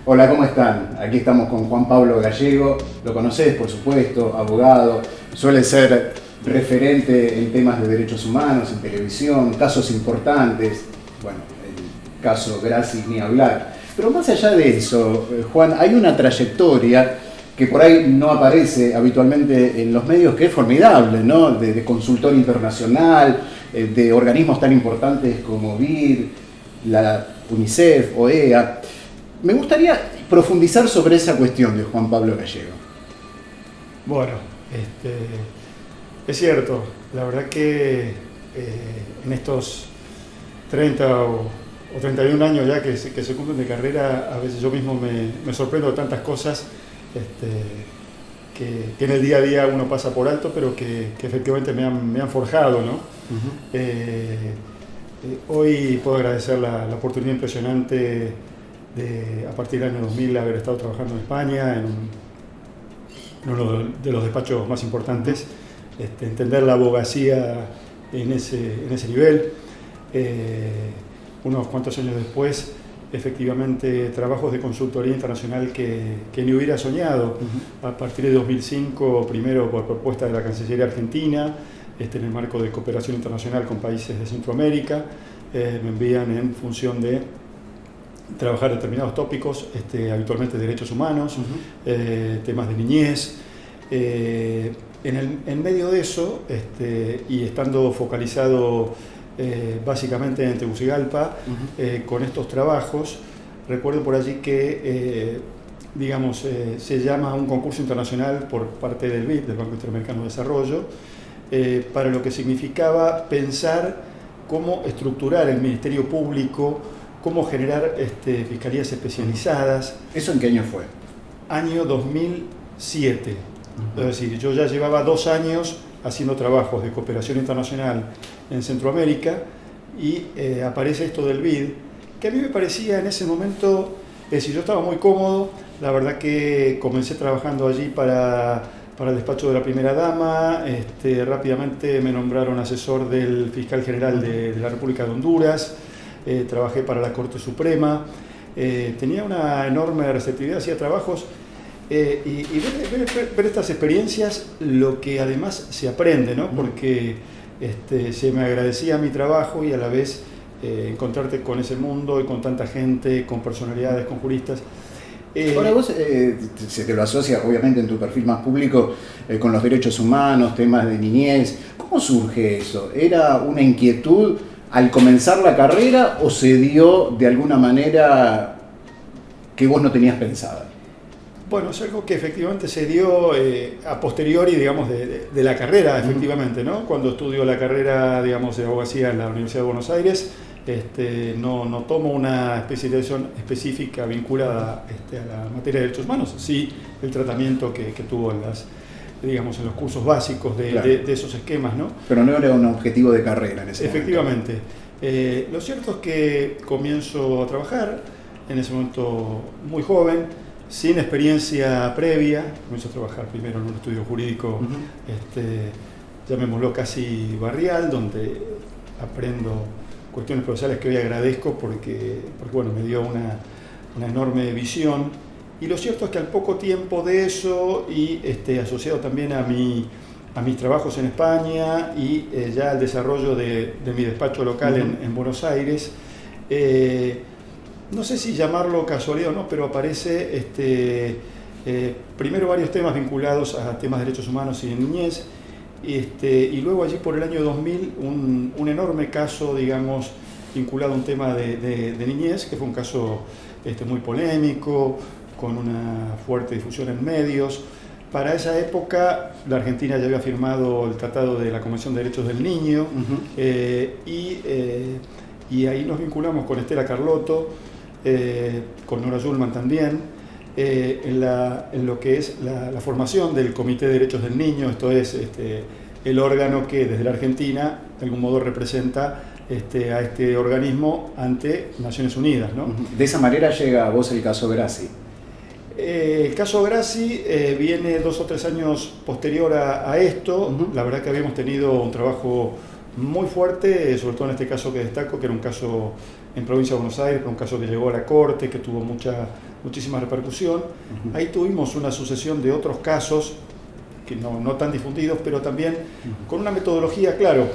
Hola, ¿cómo están? Aquí estamos con Juan Pablo Gallego. Lo conocés, por supuesto, abogado. Suele ser referente en temas de derechos humanos, en televisión, casos importantes. Bueno, el caso Grassi ni hablar. Pero más allá de eso, Juan, hay una trayectoria que por ahí no aparece habitualmente en los medios, que es formidable, ¿no? De consultor internacional, de organismos tan importantes como BID, la UNICEF, OEA. Me gustaría profundizar sobre esa cuestión de Juan Pablo Gallego. Bueno, es cierto, la verdad que en estos 30 o 31 años ya que se cumplen de carrera, a veces yo mismo me sorprendo de tantas cosas que en el día a día uno pasa por alto, pero que efectivamente me han forjado, ¿no? Hoy puedo agradecer la oportunidad impresionante de, a partir del año 2000, haber estado trabajando en España, en uno de los despachos más importantes, entender la abogacía en ese nivel. Unos cuantos años después, efectivamente, trabajos de consultoría internacional que ni hubiera soñado. A partir de 2005, primero por propuesta de la Cancillería Argentina, en el marco de cooperación internacional con países de Centroamérica, me envían en función de trabajar determinados tópicos, habitualmente derechos humanos, temas de niñez. En medio de eso, y estando focalizado básicamente en Tegucigalpa, con estos trabajos, recuerdo por allí que se llama un concurso internacional por parte del BID, del Banco Interamericano de Desarrollo, para lo que significaba pensar cómo estructurar el Ministerio Público, cómo generar fiscalías especializadas. ¿Eso en qué año fue? Año 2007. Es decir, yo ya llevaba 2 años haciendo trabajos de cooperación internacional en Centroamérica y aparece esto del BID, que a mí me parecía en ese momento, es decir, yo estaba muy cómodo. La verdad que comencé trabajando allí para el despacho de la primera dama. Rápidamente me nombraron asesor del fiscal general de la República de Honduras. Trabajé para la Corte Suprema, tenía una enorme receptividad, hacía trabajos, y ver estas experiencias, lo que además se aprende, ¿no? Porque se me agradecía mi trabajo y a la vez encontrarte con ese mundo y con tanta gente, con personalidades, con juristas. Ahora vos se te lo asocia obviamente en tu perfil más público con los derechos humanos, temas de niñez. ¿Cómo surge eso? ¿Era una inquietud al comenzar la carrera o se dio de alguna manera que vos no tenías pensada? Bueno, es algo que efectivamente se dio a posteriori, digamos, de la carrera, efectivamente, ¿no? Cuando estudio la carrera, digamos, de abogacía en la Universidad de Buenos Aires, no tomo una especialización específica vinculada a la materia de derechos humanos, sí el tratamiento que tuvo en los cursos básicos de esos esquemas, ¿no? Pero no era un objetivo de carrera en ese momento. Efectivamente. Lo cierto es que comienzo a trabajar, en ese momento muy joven, sin experiencia previa. Comienzo a trabajar primero en un estudio jurídico, llamémoslo casi barrial, donde aprendo cuestiones procesales que hoy agradezco porque bueno, me dio una enorme visión. Y lo cierto es que al poco tiempo de eso, y asociado también a mis trabajos en España y ya al desarrollo de mi despacho local en Buenos Aires, no sé si llamarlo casualidad o no, pero aparece primero varios temas vinculados a temas de derechos humanos y de niñez, y luego allí por el año 2000 un enorme caso, digamos, vinculado a un tema de niñez, que fue un caso muy polémico, con una fuerte difusión en medios. Para esa época, la Argentina ya había firmado el Tratado de la Convención de Derechos del Niño, y ahí nos vinculamos con Estela Carlotto, con Nora Schulman también, en lo que es la formación del Comité de Derechos del Niño. Esto es el órgano que desde la Argentina de algún modo representa a este organismo ante Naciones Unidas, ¿no? De esa manera llega a vos el caso Grassi. El caso Grassi viene 2 o 3 años posterior a esto. La verdad que habíamos tenido un trabajo muy fuerte, sobre todo en este caso que destaco, que era un caso en provincia de Buenos Aires, un caso que llegó a la Corte, que tuvo mucha muchísima repercusión. Ahí tuvimos una sucesión de otros casos, que no tan difundidos, pero también con una metodología, claro,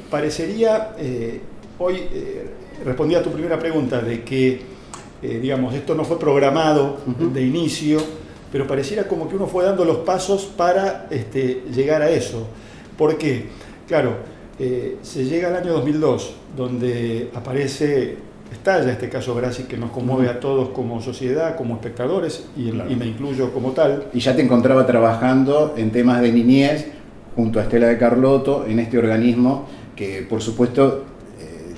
parecería, hoy respondí a tu primera pregunta, de que, digamos, esto no fue programado de inicio, pero pareciera como que uno fue dando los pasos para llegar a eso. ¿Por qué? Claro, se llega al año 2002, donde estalla este caso Grassi, que nos conmueve a todos como sociedad, como espectadores, y me incluyo como tal. Y ya te encontraba trabajando en temas de niñez, junto a Estela de Carlotto, en este organismo que, por supuesto,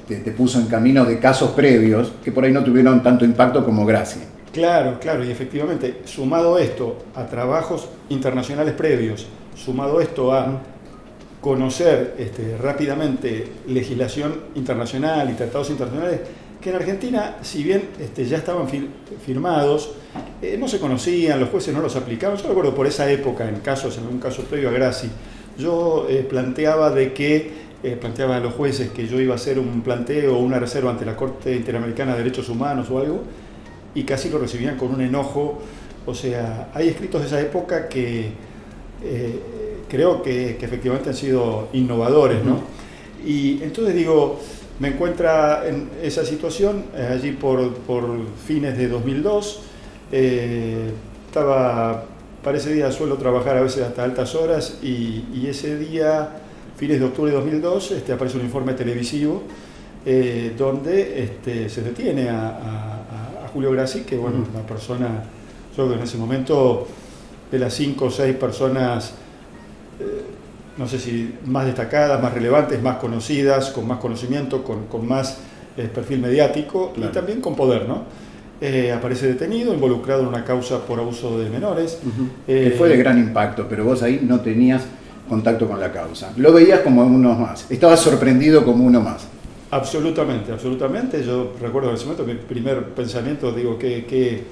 te puso en caminos de casos previos, que por ahí no tuvieron tanto impacto como Grassi. Claro, y efectivamente, sumado esto a trabajos internacionales previos, sumado esto a conocer rápidamente legislación internacional y tratados internacionales, que en Argentina, si bien ya estaban firmados, no se conocían, los jueces no los aplicaban. Yo recuerdo por esa época, en un caso previo a Grassi, yo planteaba a los jueces que yo iba a hacer un planteo o una reserva ante la Corte Interamericana de Derechos Humanos o algo, y casi lo recibían con un enojo. O sea, hay escritos de esa época que creo que efectivamente han sido innovadores, ¿no? Y entonces digo, me encuentra en esa situación allí por fines de 2002. Para ese día suelo trabajar a veces hasta altas horas, y ese día, fines de octubre de 2002, aparece un informe televisivo donde se detiene a Julio Grassi, que bueno, una persona, yo creo que en ese momento, de las 5 o 6 personas, no sé si más destacadas, más relevantes, más conocidas, con más conocimiento, con más perfil mediático, claro, y también con poder, ¿no? Aparece detenido, involucrado en una causa por abuso de menores. Fue de gran impacto, pero vos ahí no tenías contacto con la causa. Lo veías como uno más, estabas sorprendido como uno más. Absolutamente. Yo recuerdo en ese momento mi primer pensamiento, digo, qué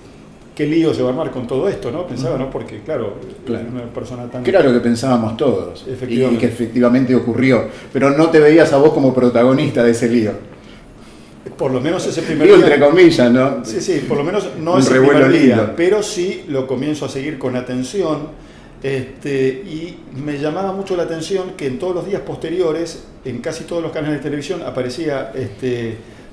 lío se va a armar con todo esto, ¿no? Pensaba, ¿no? Porque, claro, una persona tan... Que era lo que pensábamos todos, y que efectivamente ocurrió, pero no te veías a vos como protagonista de ese lío. Por lo menos ese primer día... entre comillas, ¿no? Sí, por lo menos no ese primer día, pero sí lo comienzo a seguir con atención, y me llamaba mucho la atención que en todos los días posteriores, en casi todos los canales de televisión, aparecía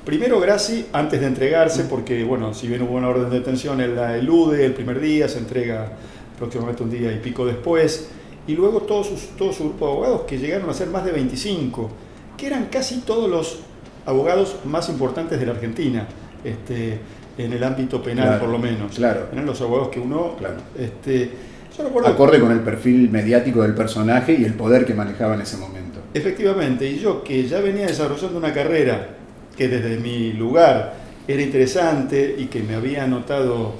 primero Grassi antes de entregarse, porque bueno, si bien hubo una orden de detención, él la elude el primer día, se entrega aproximadamente un día y pico después, y luego todo su grupo de abogados, que llegaron a ser más de 25, que eran casi todos los abogados más importantes de la Argentina, en el ámbito penal, claro, por lo menos. Claro. Eran los abogados que uno... Claro. Yo recuerdo, acorde con el perfil mediático del personaje y el poder que manejaba en ese momento. Efectivamente, y yo que ya venía desarrollando una carrera que desde mi lugar era interesante y que me había notado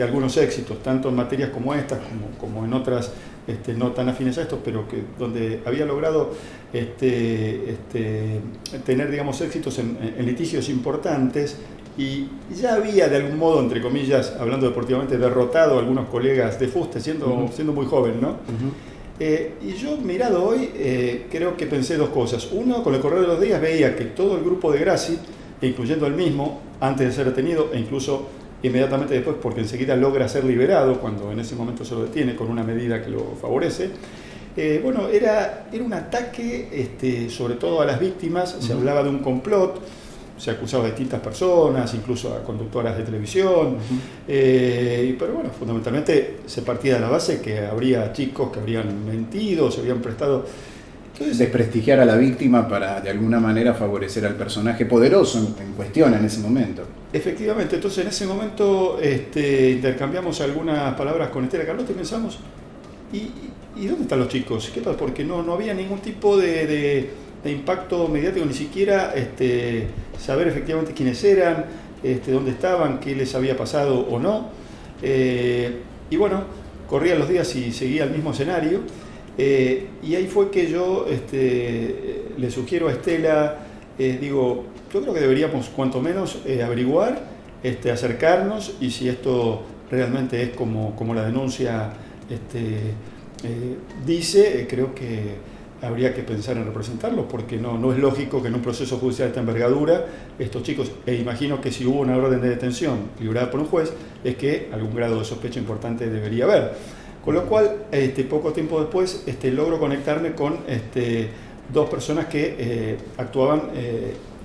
algunos éxitos, tanto en materias como estas, como en otras no tan afines a estos, pero donde había logrado tener, digamos, éxitos en litigios importantes, y ya había de algún modo, entre comillas, hablando deportivamente, derrotado a algunos colegas de fuste, siendo muy joven, ¿no? Y yo, mirado hoy, creo que pensé dos cosas. Uno, con el correr de los días veía que todo el grupo de Grassi, incluyendo él mismo, antes de ser detenido, e incluso inmediatamente después, porque enseguida logra ser liberado, cuando en ese momento se lo detiene con una medida que lo favorece, bueno, era un ataque sobre todo a las víctimas. Se hablaba de un complot, se acusaba a distintas personas, incluso a conductoras de televisión, pero bueno, fundamentalmente se partía de la base que habría chicos que habrían mentido, se habían prestado... Entonces, desprestigiar a la víctima para de alguna manera favorecer al personaje poderoso en cuestión en ese momento. Efectivamente, entonces en ese momento intercambiamos algunas palabras con Estela Carlotto y pensamos, ¿y dónde están los chicos? ¿Qué pasa? Porque no había ningún tipo de impacto mediático, ni siquiera saber efectivamente quiénes eran, dónde estaban, qué les había pasado o no. Y bueno, corrían los días y seguía el mismo escenario. Y ahí fue que yo le sugiero a Estela, digo, yo creo que deberíamos cuanto menos averiguar, acercarnos, y si esto realmente es como la denuncia dice, creo que habría que pensar en representarlos, porque no es lógico que en un proceso judicial de esta envergadura estos chicos, e imagino que si hubo una orden de detención librada por un juez, es que algún grado de sospecha importante debería haber. Con lo cual, poco tiempo después, logro conectarme con dos personas que actuaban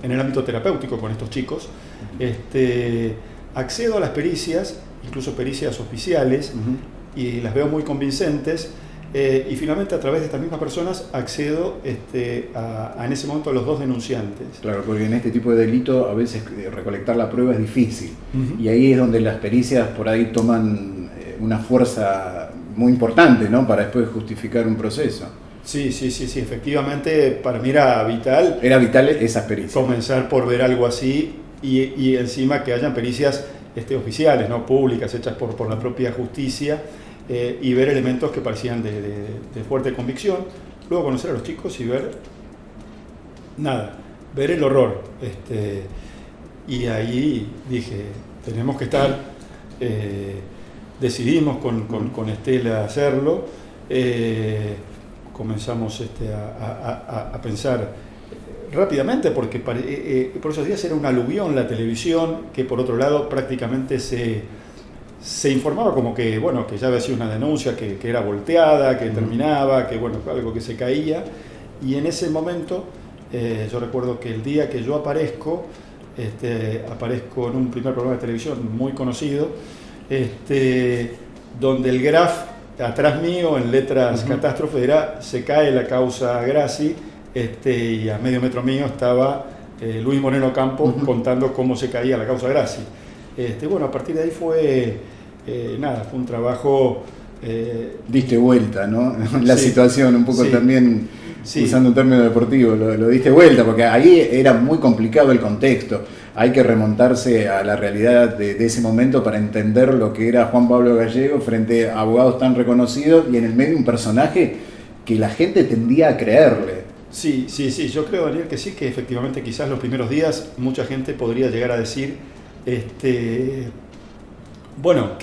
en el ámbito terapéutico con estos chicos. Accedo a las pericias, incluso pericias oficiales, y las veo muy convincentes. Y finalmente, a través de estas mismas personas, accedo en ese momento a los dos denunciantes. Claro, porque en este tipo de delito a veces recolectar la prueba es difícil. Y ahí es donde las pericias por ahí toman una fuerza muy importante, ¿no? Para después justificar un proceso. Sí, efectivamente, para mí era vital. Era vital esas pericias. Comenzar por ver algo así y encima que hayan pericias oficiales, ¿no? Públicas, hechas por la propia justicia. Y ver elementos que parecían de fuerte convicción, luego conocer a los chicos y ver el horror. Y ahí dije, tenemos que estar, decidimos con Estela hacerlo, comenzamos a pensar rápidamente, porque por esos días era un aluvión la televisión, que por otro lado prácticamente se informaba como que ya había sido una denuncia, que era volteada, que terminaba, que algo que se caía. Y en ese momento, yo recuerdo que el día que yo aparezco en un primer programa de televisión muy conocido, donde el graf atrás mío, en letras catástrofe, era: se cae la causa Grassi, y a medio metro mío estaba Luis Moreno Campos contando cómo se caía la causa Grassi. A partir de ahí fue un trabajo... Diste vuelta, ¿no? La situación, un poco también, sí. Usando un término deportivo, lo diste vuelta, porque ahí era muy complicado el contexto. Hay que remontarse a la realidad de ese momento para entender lo que era Juan Pablo Gallego frente a abogados tan reconocidos y en el medio un personaje que la gente tendía a creerle. Sí, yo creo, Daniel, que sí, que efectivamente quizás los primeros días mucha gente podría llegar a decir qué buena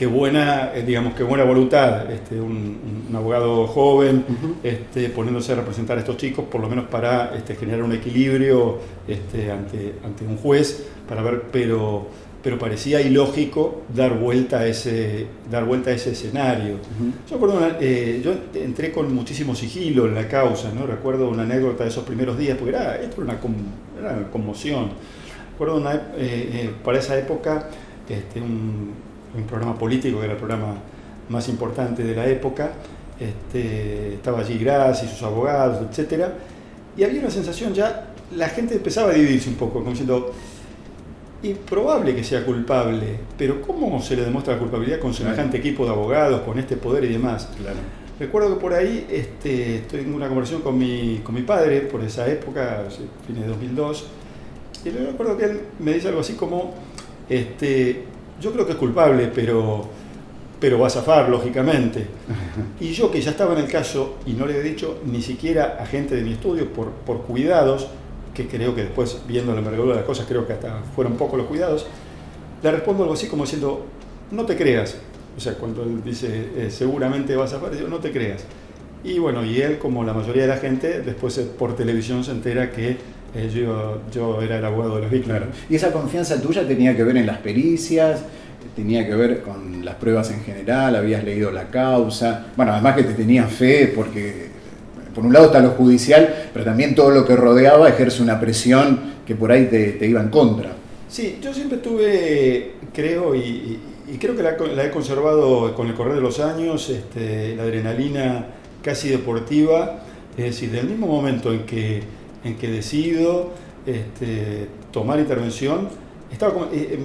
voluntad, un abogado joven poniéndose a representar a estos chicos, por lo menos para generar un equilibrio ante un juez, para ver, pero parecía ilógico dar vuelta a ese escenario. Yo recuerdo yo entré con muchísimo sigilo en la causa, ¿no? Recuerdo una anécdota de esos primeros días, porque esto era una conmoción. Recuerdo para esa época un programa político, que era el programa más importante de la época, estaba allí Grassi y sus abogados, etc. Y había una sensación ya, la gente empezaba a dividirse un poco, como diciendo, improbable que sea culpable, pero ¿cómo se le demuestra la culpabilidad con semejante equipo de abogados, con este poder y demás? Claro. Recuerdo que por ahí estoy en una conversación con mi padre, por esa época, fines de 2002, y recuerdo que él me dice algo así como, yo creo que es culpable, pero va a zafar, lógicamente. Y yo, que ya estaba en el caso y no le he dicho ni siquiera a gente de mi estudio por cuidados, que creo que después, viendo la envergadura de las cosas, creo que hasta fueron pocos los cuidados, le respondo algo así como diciendo, no te creas. O sea, cuando él dice, seguramente va a zafar, yo no te creas. Y y él, como la mayoría de la gente, después por televisión se entera que yo era el abogado de las víctimas. Claro. Y esa confianza tuya tenía que ver en las pericias, tenía que ver con las pruebas en general, habías leído la causa. Además que te tenían fe, porque por un lado está lo judicial, pero también todo lo que rodeaba ejerce una presión que por ahí te iba en contra. Sí, yo siempre tuve, creo, y creo que la he conservado con el correr de los años, la adrenalina casi deportiva, es decir, del mismo momento en que decido tomar intervención,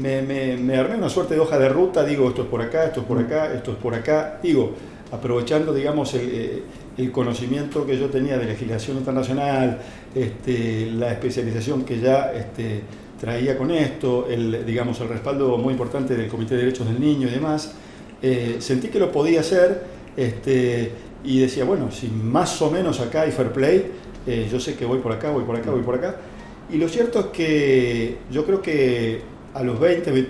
me armé una suerte de hoja de ruta, digo, esto es por acá, esto es por acá, esto es por acá, digo, aprovechando, digamos, el conocimiento que yo tenía de legislación internacional, la especialización que ya traía con esto, el respaldo muy importante del Comité de Derechos del Niño y demás, sentí que lo podía hacer, y decía, si más o menos acá hay fair play, yo sé que voy por acá, voy por acá. Y lo cierto es que yo creo que a los 20,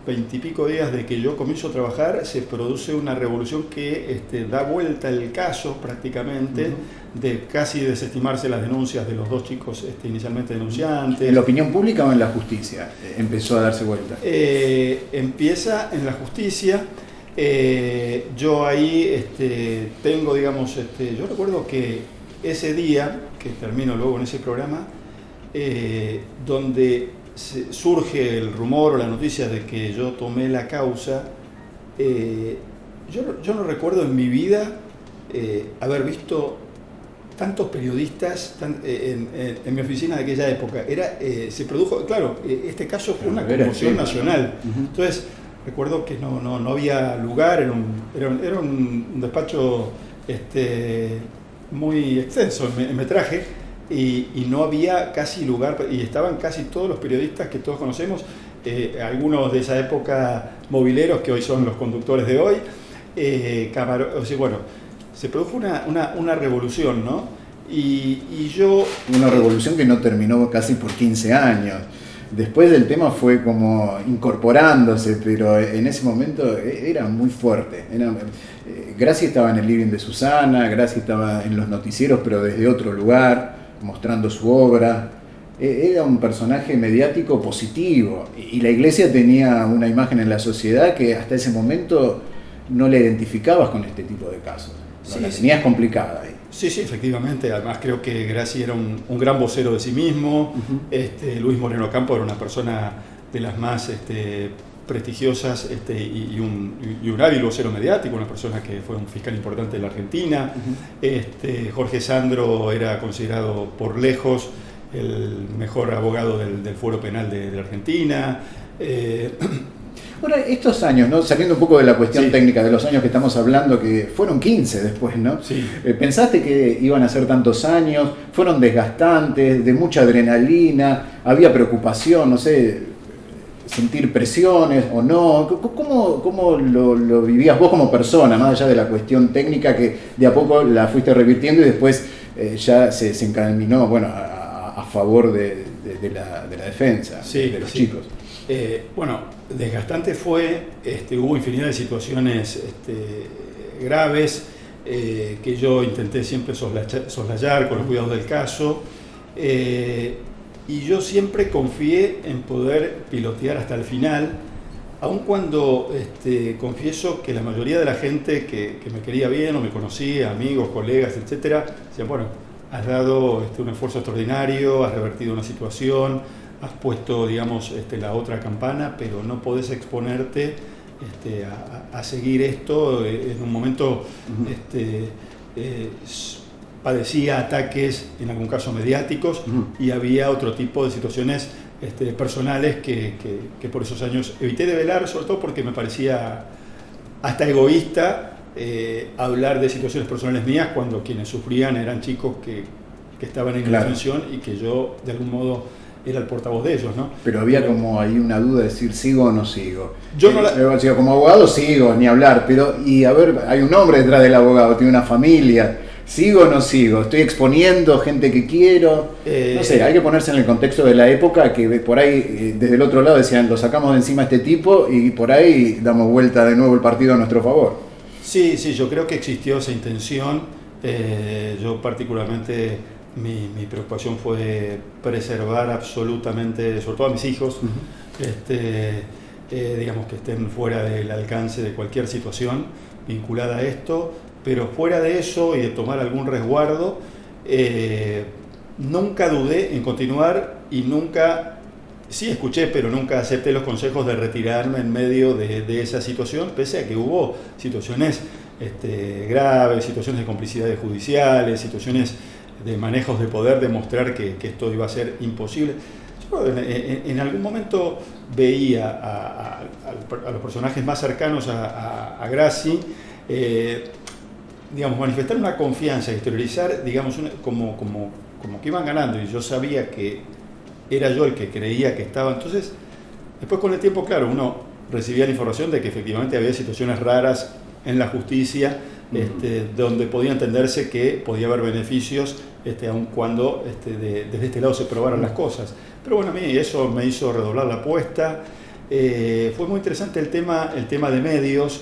20 y pico días de que yo comienzo a trabajar, se produce una revolución que da vuelta el caso prácticamente, de casi desestimarse las denuncias de los dos chicos inicialmente denunciantes. ¿En la opinión pública o en la justicia empezó a darse vuelta? Empieza en la justicia. Yo ahí tengo, digamos, yo recuerdo que ese día, que termino luego en ese programa, donde surge el rumor o la noticia de que yo tomé la causa, yo no recuerdo en mi vida haber visto tantos periodistas en mi oficina de aquella época. Se produjo, claro, este caso fue una conmoción nacional. Entonces, recuerdo que no había lugar, era un despacho muy extenso en metraje, y no había casi lugar, y estaban casi todos los periodistas que todos conocemos, algunos de esa época mobileros que hoy son los conductores de hoy, o sea, bueno, se produjo una revolución, ¿no? Y yo... Una revolución que no terminó casi por 15 años. Después del tema fue como incorporándose, pero en ese momento era muy fuerte. Gracie estaba en el living de Susana, Gracie estaba en los noticieros, pero desde otro lugar, mostrando su obra. Era un personaje mediático positivo, y la Iglesia tenía una imagen en la sociedad que hasta ese momento no la identificabas con este tipo de casos. Sí, la tenías complicada ahí. Sí, efectivamente. Además creo que Gracie era un gran vocero de sí mismo. Luis Moreno Campo era una persona de las más prestigiosas, y un hábil vocero mediático, una persona que fue un fiscal importante de la Argentina. Jorge Sandro era considerado por lejos el mejor abogado del Fuero Penal de la Argentina. Ahora, estos años, ¿no? Saliendo un poco de la cuestión técnica de los años que estamos hablando, que fueron 15 después, ¿no? Sí. ¿Pensaste que iban a ser tantos años? ¿Fueron desgastantes, de mucha adrenalina? ¿Había preocupación, no sé, sentir presiones o no? ¿Cómo lo vivías vos como persona, más allá de la cuestión técnica que de a poco la fuiste revirtiendo y después ya se encaminó, bueno, a favor de la defensa de los chicos? Bueno, desgastante fue, hubo infinidad de situaciones graves que yo intenté siempre soslayar con los cuidados del caso, y yo siempre confié en poder pilotear hasta el final, aun cuando confieso que la mayoría de la gente que me quería bien o me conocía, amigos, colegas, etcétera, decían, bueno, has dado un esfuerzo extraordinario, has revertido una situación, has puesto, digamos, la otra campana, pero no podés exponerte a seguir esto en un momento. Padecía ataques, en algún caso mediáticos, y había otro tipo de situaciones personales que por esos años evité de velar, sobre todo porque me parecía hasta egoísta hablar de situaciones personales mías cuando quienes sufrían eran chicos que estaban en indefensión y que yo de algún modo era el portavoz de ellos, ¿no? Pero había como ahí una duda de decir, ¿sigo o no sigo? Yo no como abogado sigo, ni hablar, pero, y a ver, hay un hombre detrás del abogado, tiene una familia, ¿sigo o no sigo? ¿Estoy exponiendo gente que quiero? No sé, hay que ponerse en el contexto de la época, que por ahí, desde el otro lado decían, lo sacamos de encima a este tipo, y por ahí damos vuelta de nuevo el partido a nuestro favor. Sí, yo creo que existió esa intención. Yo particularmente... Mi preocupación fue preservar absolutamente, sobre todo a mis hijos, digamos que estén fuera del alcance de cualquier situación vinculada a esto, pero fuera de eso y de tomar algún resguardo, nunca dudé en continuar y nunca, sí escuché, pero nunca acepté los consejos de retirarme en medio de esa situación, pese a que hubo situaciones graves, situaciones de complicidades judiciales, situaciones de manejos de poder, demostrar que esto iba a ser imposible. Yo en algún momento veía a los personajes más cercanos a Gracie, digamos, manifestar una confianza, exteriorizar, digamos, como que iban ganando, y yo sabía que era yo el que creía que estaba. Entonces, después con el tiempo, claro, uno recibía la información de que efectivamente había situaciones raras en la justicia, donde podía entenderse que podía haber beneficios, aun cuando desde este lado se probaran las cosas. Pero bueno, a mí eso me hizo redoblar la apuesta. Fue muy interesante el tema de medios.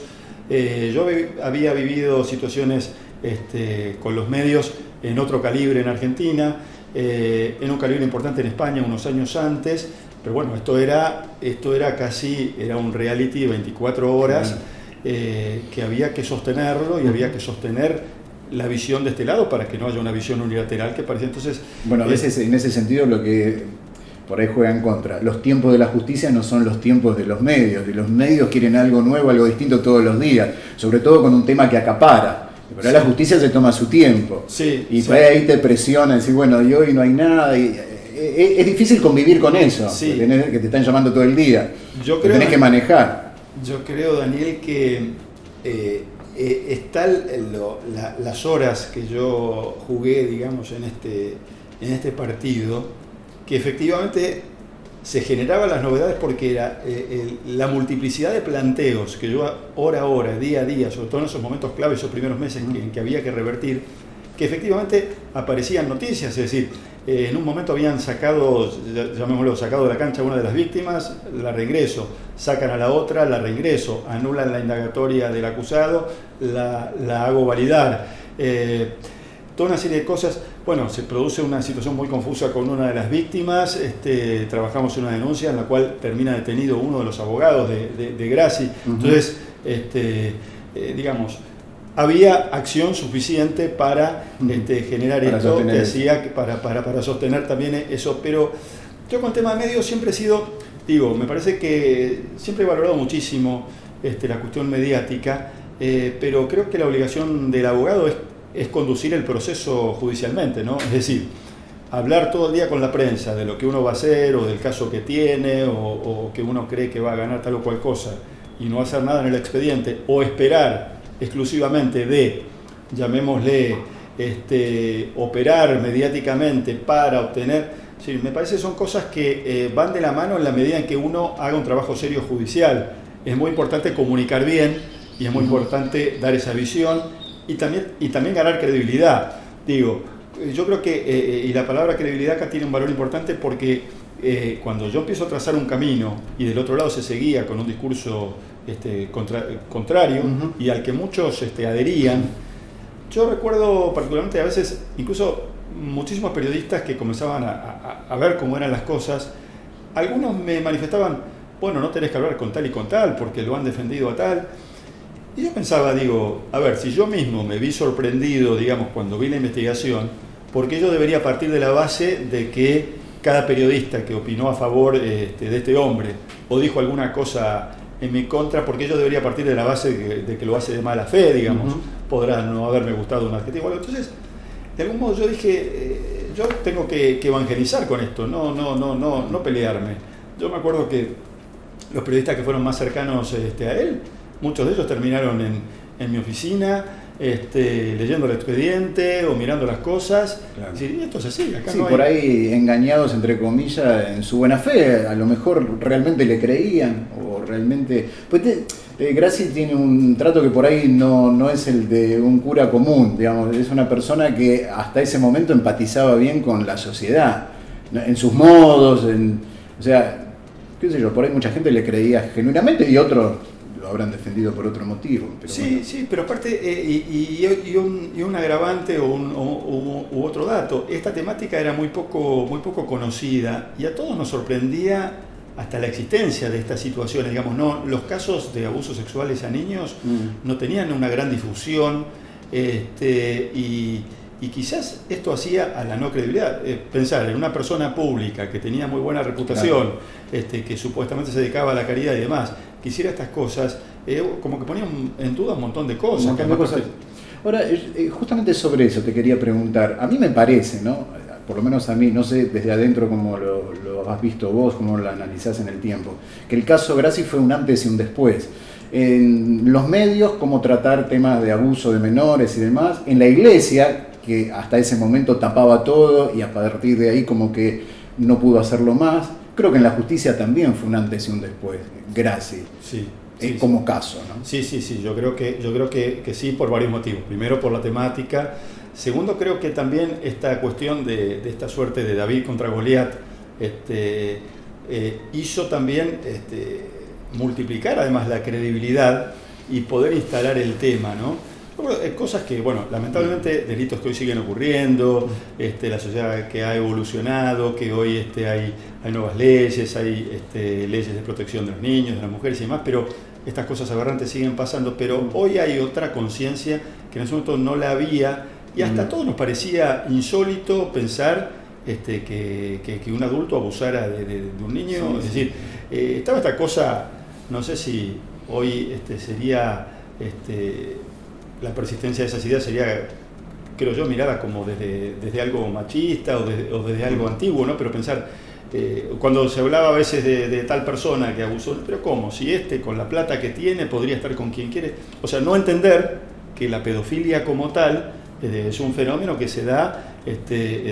Yo había vivido situaciones con los medios en otro calibre en Argentina, en un calibre importante en España unos años antes, pero bueno, esto era casi un reality de 24 horas que había que sostenerlo y había que sostener la visión de este lado para que no haya una visión unilateral que parecía entonces... Bueno, a veces en ese sentido lo que por ahí juega en contra, los tiempos de la justicia no son los tiempos de los medios, y los medios quieren algo nuevo, algo distinto todos los días, sobre todo con un tema que acapara. Pero la justicia se toma su tiempo. Sí, y por ahí te presiona, decir, bueno, y hoy no hay nada. Y es difícil convivir con eso, sí. Que te están llamando todo el día. Yo creo, tenés que manejar. Yo creo, Daniel, que están las horas que yo jugué, digamos, en este partido, que efectivamente se generaban las novedades porque era la multiplicidad de planteos que yo hora a hora, día a día, sobre todo en esos momentos claves, esos primeros meses en que había que revertir, que efectivamente aparecían noticias, es decir, en un momento habían sacado, llamémoslo, sacado de la cancha a una de las víctimas, la reingreso, sacan a la otra, la reingreso, anulan la indagatoria del acusado, la hago validar. Toda una serie de cosas. Bueno, se produce una situación muy confusa con una de las víctimas, trabajamos en una denuncia en la cual termina detenido uno de los abogados de Grassi. Entonces, digamos, había acción suficiente para generar para esto que hacía para sostener también eso, pero yo con el tema de medios siempre he sido, me parece que siempre he valorado muchísimo la cuestión mediática, pero creo que la obligación del abogado es conducir el proceso judicialmente, ¿no? Es decir, hablar todo el día con la prensa de lo que uno va a hacer o del caso que tiene o que uno cree que va a ganar tal o cual cosa y no hacer nada en el expediente o esperar exclusivamente de, llamémosle, operar mediáticamente para obtener, sí, me parece que son cosas que van de la mano en la medida en que uno haga un trabajo serio judicial. Es muy importante comunicar bien y es muy importante dar esa visión y también ganar credibilidad. Yo creo que, y la palabra credibilidad acá tiene un valor importante porque cuando yo empiezo a trazar un camino y del otro lado se seguía con un discurso contrario y al que muchos adherían, yo recuerdo particularmente a veces, incluso muchísimos periodistas que comenzaban a ver cómo eran las cosas, algunos me manifestaban, bueno, no tenés que hablar con tal y con tal porque lo han defendido a tal. Y yo pensaba, a ver, si yo mismo me vi sorprendido, digamos, cuando vi la investigación, ¿por qué yo debería partir de la base de que cada periodista que opinó a favor de este hombre o dijo alguna cosa en mi contra, por qué yo debería partir de la base de que lo hace de mala fe, digamos? Podrá no haberme gustado un adjetivo. Bueno, entonces, de algún modo yo dije, yo tengo que evangelizar con esto, no pelearme. Yo me acuerdo que los periodistas que fueron más cercanos a él, muchos de ellos terminaron en mi oficina, leyendo el expediente o mirando las cosas. Claro. Y esto es así. Acá sí, no hay... por ahí engañados, entre comillas, en su buena fe. A lo mejor realmente le creían o realmente... Pues Grassi tiene un trato que por ahí no es el de un cura común, digamos. Es una persona que hasta ese momento empatizaba bien con la sociedad, en sus modos, o sea, qué sé yo, por ahí mucha gente le creía genuinamente y otros lo habrán defendido por otro motivo. Pero sí, bueno. Sí, pero aparte, y un agravante u otro dato, esta temática era muy poco conocida y a todos nos sorprendía hasta la existencia de estas situaciones, digamos, no, los casos de abusos sexuales a niños no tenían una gran difusión, y quizás esto hacía a la no credibilidad. Pensar en una persona pública que tenía muy buena reputación, claro, que supuestamente se dedicaba a la caridad y demás, que hiciera estas cosas, como que ponía en duda un montón de cosas. Ahora, justamente sobre eso te quería preguntar. A mí me parece, ¿no? Por lo menos a mí, no sé desde adentro cómo lo has visto vos, cómo lo analizás en el tiempo, que el caso Grassi fue un antes y un después. En los medios, cómo tratar temas de abuso de menores y demás. En la iglesia, que hasta ese momento tapaba todo y a partir de ahí como que no pudo hacerlo más. Creo que en la justicia también fue un antes y un después, Grassi. Sí. Como caso, ¿no? Sí, yo creo que sí, por varios motivos. Primero, por la temática. Segundo, creo que también esta cuestión de esta suerte de David contra Goliat hizo también multiplicar además la credibilidad y poder instalar el tema, ¿no? Cosas que, bueno, lamentablemente delitos que hoy siguen ocurriendo, la sociedad que ha evolucionado, que hoy hay nuevas leyes, hay leyes de protección de los niños, de las mujeres y demás, pero estas cosas aberrantes siguen pasando, pero hoy hay otra conciencia que en ese momento no la había, y hasta a todos nos parecía insólito pensar que un adulto abusara de un niño. Sí, es decir, estaba esta cosa, no sé si hoy sería... la persistencia de esas ideas sería, creo yo, mirada como desde algo machista o desde algo antiguo, ¿no? Pero pensar, cuando se hablaba a veces de tal persona que abusó, pero ¿cómo? Si con la plata que tiene podría estar con quien quiere. O sea, no entender que la pedofilia como tal es un fenómeno que se da,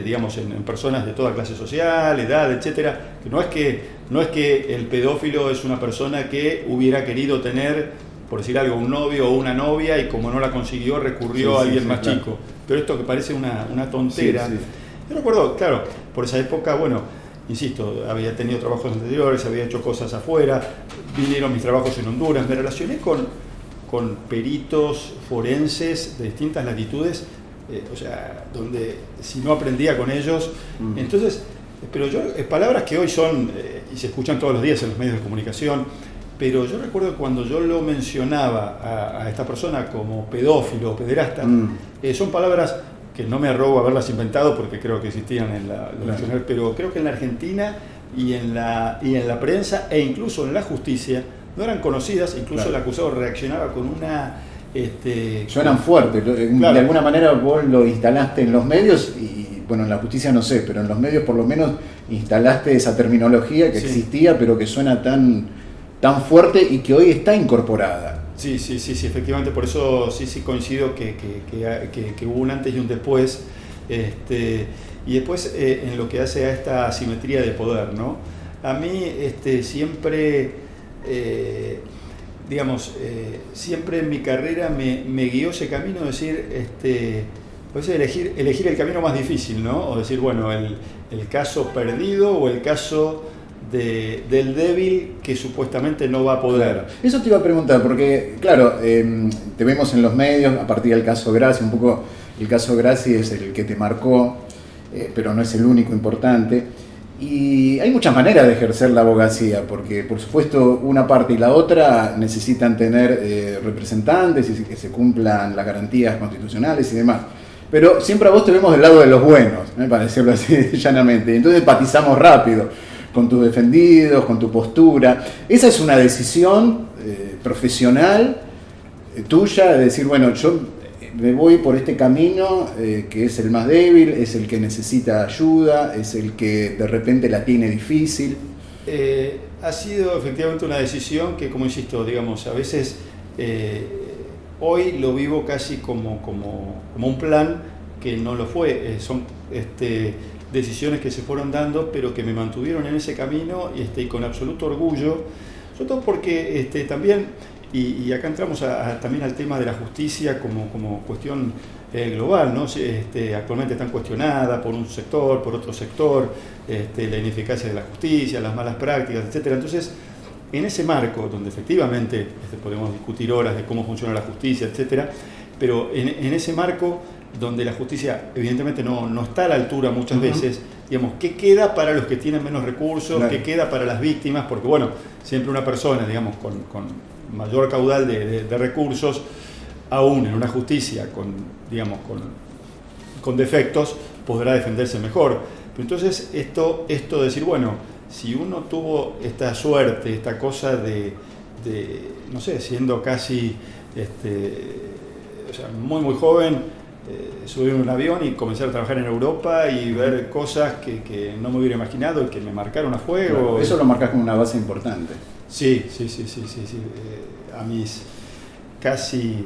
digamos, en personas de toda clase social, edad, etcétera. Que no es que el pedófilo es una persona que hubiera querido tener, por decir algo, un novio o una novia, y como no la consiguió recurrió a alguien más chico. Pero esto que parece una tontera. Sí. Yo recuerdo, claro, por esa época, bueno, insisto, había tenido trabajos anteriores, había hecho cosas afuera, vinieron mis trabajos en Honduras, me relacioné con peritos forenses de distintas latitudes, o sea, donde si no aprendía con ellos, entonces, pero yo, palabras que hoy son, y se escuchan todos los días en los medios de comunicación, pero yo recuerdo que cuando yo lo mencionaba a esta persona como pedófilo o pederasta, son palabras que no me arrogo haberlas inventado porque creo que existían en la diccionario, pero creo que en la Argentina y en la prensa e incluso en la justicia no eran conocidas, incluso el acusado reaccionaba con una... Suenan fuertes, de alguna manera vos lo instalaste en los medios y, bueno, en la justicia no sé, pero en los medios por lo menos instalaste esa terminología que existía, pero que suena tan fuerte y que hoy está incorporada. Sí, efectivamente, por eso sí coincido que hubo un antes y un después, y después en lo que hace a esta asimetría de poder, ¿no? A mí siempre, digamos, siempre en mi carrera me guió ese camino, de decir, pues elegir el camino más difícil, ¿no? O decir, bueno, el caso perdido o el caso del débil que supuestamente no va a poder. Claro. Eso te iba a preguntar, porque, claro, te vemos en los medios a partir del caso Grassi, un poco el caso Grassi es el que te marcó, pero no es el único importante. Y hay muchas maneras de ejercer la abogacía, porque, por supuesto, una parte y la otra necesitan tener representantes y que se cumplan las garantías constitucionales y demás. Pero siempre a vos te vemos del lado de los buenos, para decirlo así llanamente. Entonces empatizamos rápido con tus defendidos, con tu postura. Esa es una decisión profesional tuya, de decir, bueno, yo me voy por este camino que es el más débil, es el que necesita ayuda, es el que de repente la tiene difícil. Ha sido efectivamente una decisión que, como insisto, digamos, a veces hoy lo vivo casi como un plan que no lo fue. Son decisiones que se fueron dando, pero que me mantuvieron en ese camino y con absoluto orgullo, sobre todo porque también, y acá entramos también al tema de la justicia como cuestión global, ¿no? Actualmente están cuestionadas por un sector, por otro sector, la ineficacia de la justicia, las malas prácticas, etcétera. Entonces, en ese marco, donde efectivamente podemos discutir horas de cómo funciona la justicia, etcétera, pero en ese marco donde la justicia evidentemente no está a la altura muchas veces, digamos, ¿qué queda para los que tienen menos recursos? Claro. ¿Qué queda para las víctimas? Porque, bueno, siempre una persona, digamos, con mayor caudal de recursos, aún en una justicia con defectos, podrá defenderse mejor. Pero entonces esto de decir, bueno, si uno tuvo esta suerte, esta cosa de no sé, siendo casi o sea, muy joven, subirme a un avión y comenzar a trabajar en Europa y ver cosas que no me hubiera imaginado y que me marcaron a fuego. Claro, eso lo marcas como una base importante. Sí. A mis casi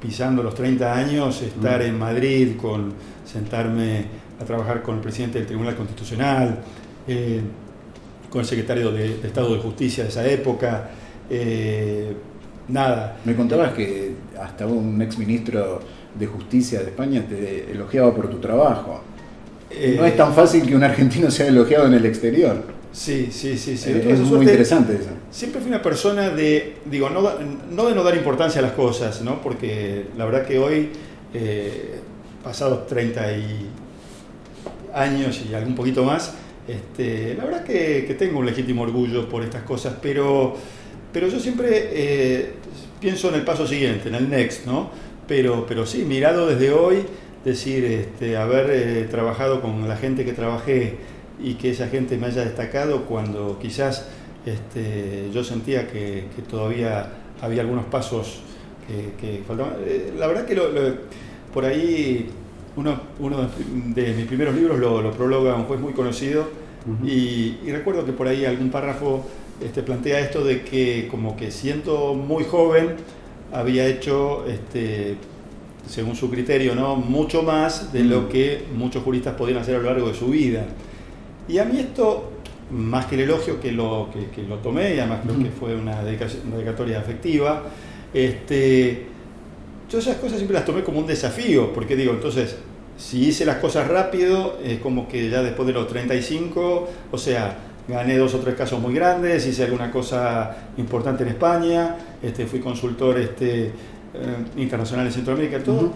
pisando los 30 años, estar en Madrid, sentarme a trabajar con el presidente del Tribunal Constitucional, con el secretario de Estado de Justicia de esa época, nada. Me contabas que hasta un exministro de Justicia de España te elogiaba por tu trabajo. No es tan fácil que un argentino sea elogiado en el exterior. Sí. Es muy interesante eso. Siempre fui una persona de, no de no dar importancia a las cosas, ¿no? Porque la verdad que hoy, pasados 30 años y algún poquito más, la verdad que tengo un legítimo orgullo por estas cosas, pero yo siempre pienso en el paso siguiente, en el next, ¿no? Pero sí, mirado desde hoy, decir, haber trabajado con la gente que trabajé y que esa gente me haya destacado cuando quizás yo sentía que todavía había algunos pasos que faltaban. La verdad que por ahí uno de mis primeros libros lo prologa un juez muy conocido. Uh-huh. Y recuerdo que por ahí algún párrafo plantea esto de que como que siendo muy joven había hecho, según su criterio, ¿no?, mucho más de lo que muchos juristas podían hacer a lo largo de su vida. Y a mí esto, más que el elogio que lo tomé, y además creo que fue una dedicatoria afectiva, yo esas cosas siempre las tomé como un desafío, porque digo, entonces, si hice las cosas rápido, es como que ya después de los 35, o sea, gané 2 o 3 casos muy grandes, hice alguna cosa importante en España, fui consultor internacional en Centroamérica, todo. Uh-huh.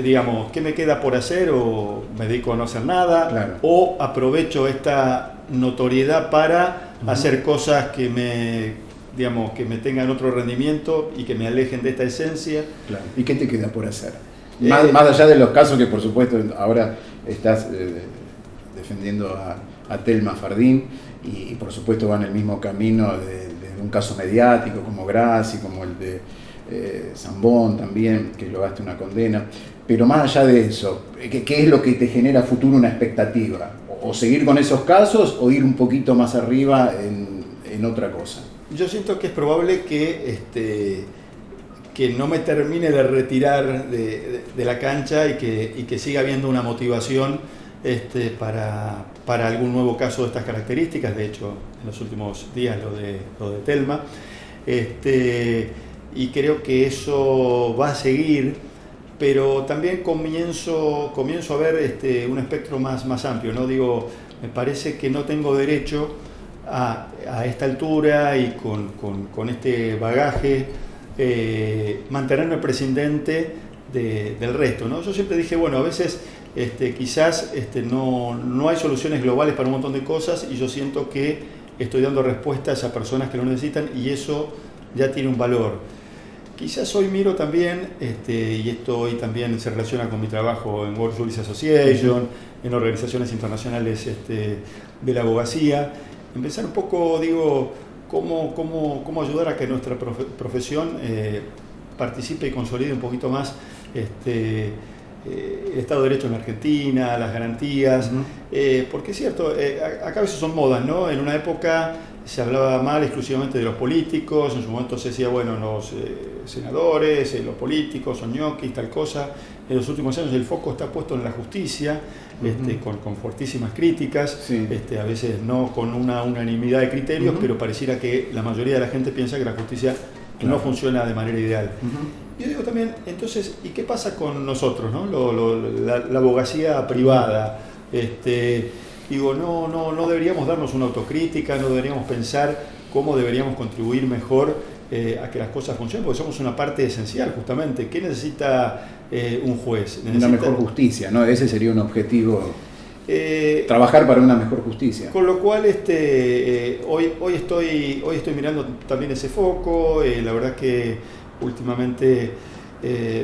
Digamos, ¿qué me queda por hacer? O me dedico a no hacer nada, claro, o aprovecho esta notoriedad para hacer cosas que me tengan otro rendimiento y que me alejen de esta esencia. Claro. ¿Y qué te queda por hacer? Más allá de los casos que por supuesto ahora estás defendiendo a Telma Fardín y por supuesto van en el mismo camino de un caso mediático como Grassi, como el de Zambón también, que lograste una condena. Pero más allá de eso, ¿qué es lo que te genera a futuro una expectativa? ¿O seguir con esos casos o ir un poquito más arriba en otra cosa? Yo siento que es probable que no me termine de retirar de la cancha y que siga habiendo una motivación para algún nuevo caso de estas características. De hecho, en los últimos días lo de Telma. Y creo que eso va a seguir, pero también comienzo a ver un espectro más amplio, ¿no? Digo, me parece que no tengo derecho a esta altura y con este bagaje mantenerme prescindente del resto, ¿no? Yo siempre dije, bueno, a veces quizás no hay soluciones globales para un montón de cosas y yo siento que estoy dando respuestas a personas que lo necesitan y eso ya tiene un valor. Quizás hoy miro también, y esto hoy también se relaciona con mi trabajo en World Juris Association, en organizaciones internacionales de la abogacía, empezar un poco, digo, cómo ayudar a que nuestra profesión participe y consolide un poquito más el Estado de Derecho en Argentina, las garantías, porque es cierto, acá a veces son modas, ¿no? En una época se hablaba mal exclusivamente de los políticos, en su momento se decía, bueno, los senadores, los políticos, son ñoquis, tal cosa. En los últimos años el foco está puesto en la justicia, con fortísimas críticas, sí, a veces no con una unanimidad de criterios, pero pareciera que la mayoría de la gente piensa que la justicia no funciona de manera ideal. Yo digo también, entonces, ¿y qué pasa con nosotros, ¿no? La abogacía privada? Digo, no deberíamos darnos una autocrítica, no deberíamos pensar cómo deberíamos contribuir mejor a que las cosas funcionen, porque somos una parte esencial, justamente. ¿Qué necesita un juez? Una mejor justicia, ¿no? Ese sería un objetivo. Trabajar para una mejor justicia. Con lo cual, hoy estoy mirando también ese foco. La verdad que últimamente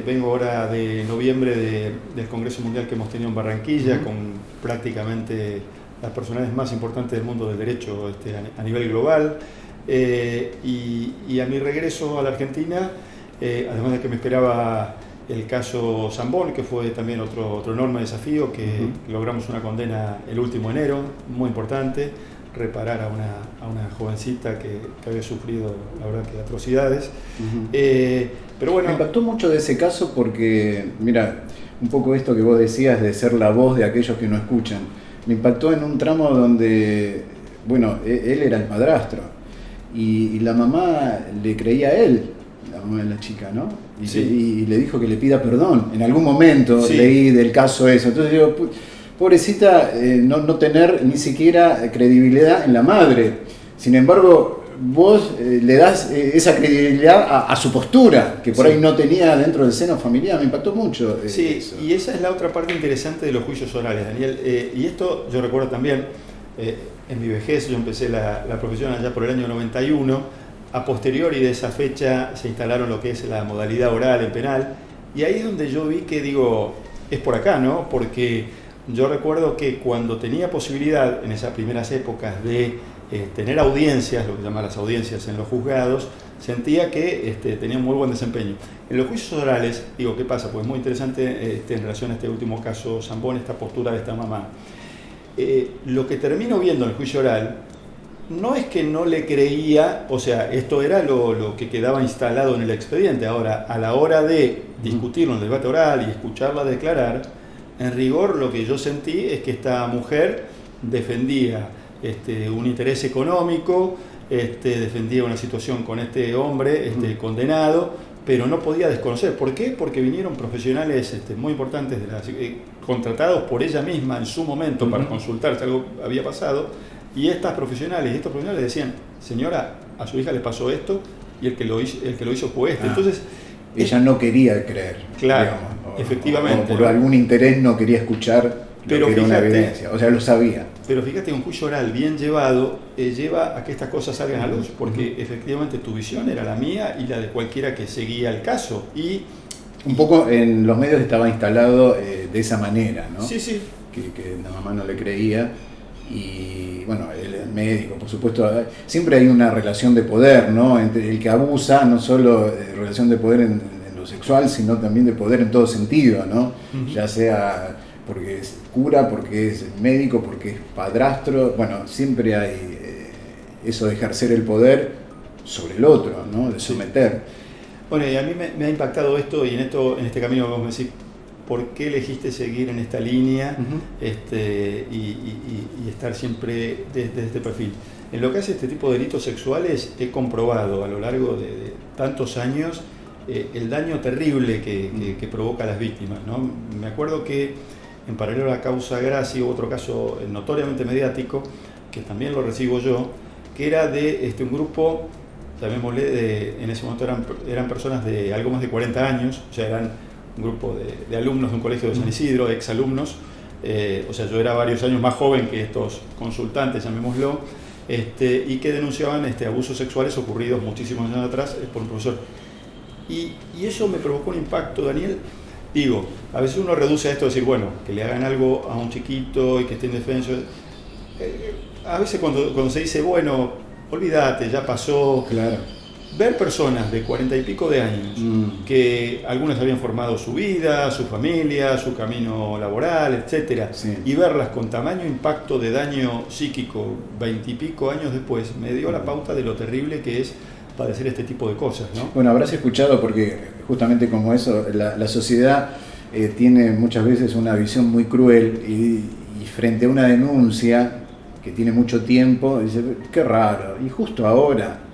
vengo ahora de noviembre del Congreso Mundial que hemos tenido en Barranquilla, con prácticamente las personalidades más importantes del mundo del derecho a nivel global. Y a mi regreso a la Argentina, además de que me esperaba el caso Zambón, que fue también otro enorme desafío, que logramos una condena el último enero, muy importante, reparar a una jovencita que había sufrido, la verdad, que atrocidades. Pero bueno, me impactó mucho de ese caso porque, mira, un poco esto que vos decías de ser la voz de aquellos que no escuchan, me impactó en un tramo donde, bueno, él era el padrastro y la mamá le creía a él, la mamá de la chica, ¿no? Y le dijo que le pida perdón. En algún momento leí del caso eso. Entonces digo, pobrecita, no tener ni siquiera credibilidad en la madre. Sin embargo, vos le das esa credibilidad a su postura, que por ahí no tenía dentro del seno familiar. Me impactó mucho. Sí, eso. Y esa es la otra parte interesante de los juicios orales, Daniel. Y esto yo recuerdo también, en mi vejez, yo empecé la profesión allá por el año 91, a posteriori de esa fecha se instalaron lo que es la modalidad oral en penal, y ahí es donde yo vi que, digo, es por acá, ¿no? Porque yo recuerdo que cuando tenía posibilidad, en esas primeras épocas, de tener audiencias, lo que llaman las audiencias en los juzgados, sentía que tenía muy buen desempeño. En los juicios orales, digo, ¿qué pasa? Pues muy interesante en relación a este último caso Zambón, esta postura de esta mamá. Lo que termino viendo en el juicio oral no es que no le creía, o sea, esto era lo que quedaba instalado en el expediente. Ahora, a la hora de discutirlo en el debate oral y escucharla declarar, en rigor lo que yo sentí es que esta mujer defendía un interés económico, defendía una situación con este hombre condenado, pero no podía desconocer. ¿Por qué? Porque vinieron profesionales muy importantes, contratados por ella misma en su momento para consultar si algo había pasado, y estos profesionales decían, señora, a su hija le pasó esto y el que lo hizo fue este. Entonces, ella no quería creer. Claro, digamos, efectivamente. O por algún interés no quería escuchar lo que era una evidencia. O sea, lo sabía. Pero fíjate, un juicio oral bien llevado lleva a que estas cosas salgan a luz, porque efectivamente tu visión era la mía y la de cualquiera que seguía el caso. Un poco en los medios estaba instalado de esa manera, ¿no? Sí, sí. Que la mamá no le creía. Y bueno, el médico, por supuesto, siempre hay una relación de poder, ¿no? Entre el que abusa, no solo relación de poder en lo sexual, sino también de poder en todo sentido, ¿no? Ya sea porque es cura, porque es médico, porque es padrastro, bueno, siempre hay eso de ejercer el poder sobre el otro, ¿no? De someter. Bueno, y a mí me ha impactado esto, y en este camino vamos a decir, ¿por qué elegiste seguir en esta línea y estar siempre desde este perfil? En lo que hace este tipo de delitos sexuales, he comprobado a lo largo de tantos años el daño terrible que provoca a las víctimas, ¿no? Me acuerdo que en paralelo a la causa Gracie hubo otro caso notoriamente mediático, que también lo recibo yo, que era de un grupo, llamémosle, en ese momento eran personas de algo más de 40 años, o sea, eran un grupo de alumnos de un colegio de San Isidro, exalumnos, o sea, yo era varios años más joven que estos consultantes, llamémoslo, y que denunciaban abusos sexuales ocurridos muchísimos años atrás por un profesor. Y eso me provocó un impacto, Daniel. Digo, a veces uno reduce a esto de decir, bueno, que le hagan algo a un chiquito y que esté indefenso. A veces cuando se dice, bueno, olvídate, ya pasó. Claro. Ver personas de 40 y pico de años, que algunas habían formado su vida, su familia, su camino laboral, etcétera, y verlas con tamaño impacto de daño psíquico 20 y pico años después, me dio la pauta de lo terrible que es padecer este tipo de cosas, ¿no? Bueno, habrás escuchado, porque justamente como eso, la sociedad tiene muchas veces una visión muy cruel y frente a una denuncia que tiene mucho tiempo, dice, qué raro, y justo ahora.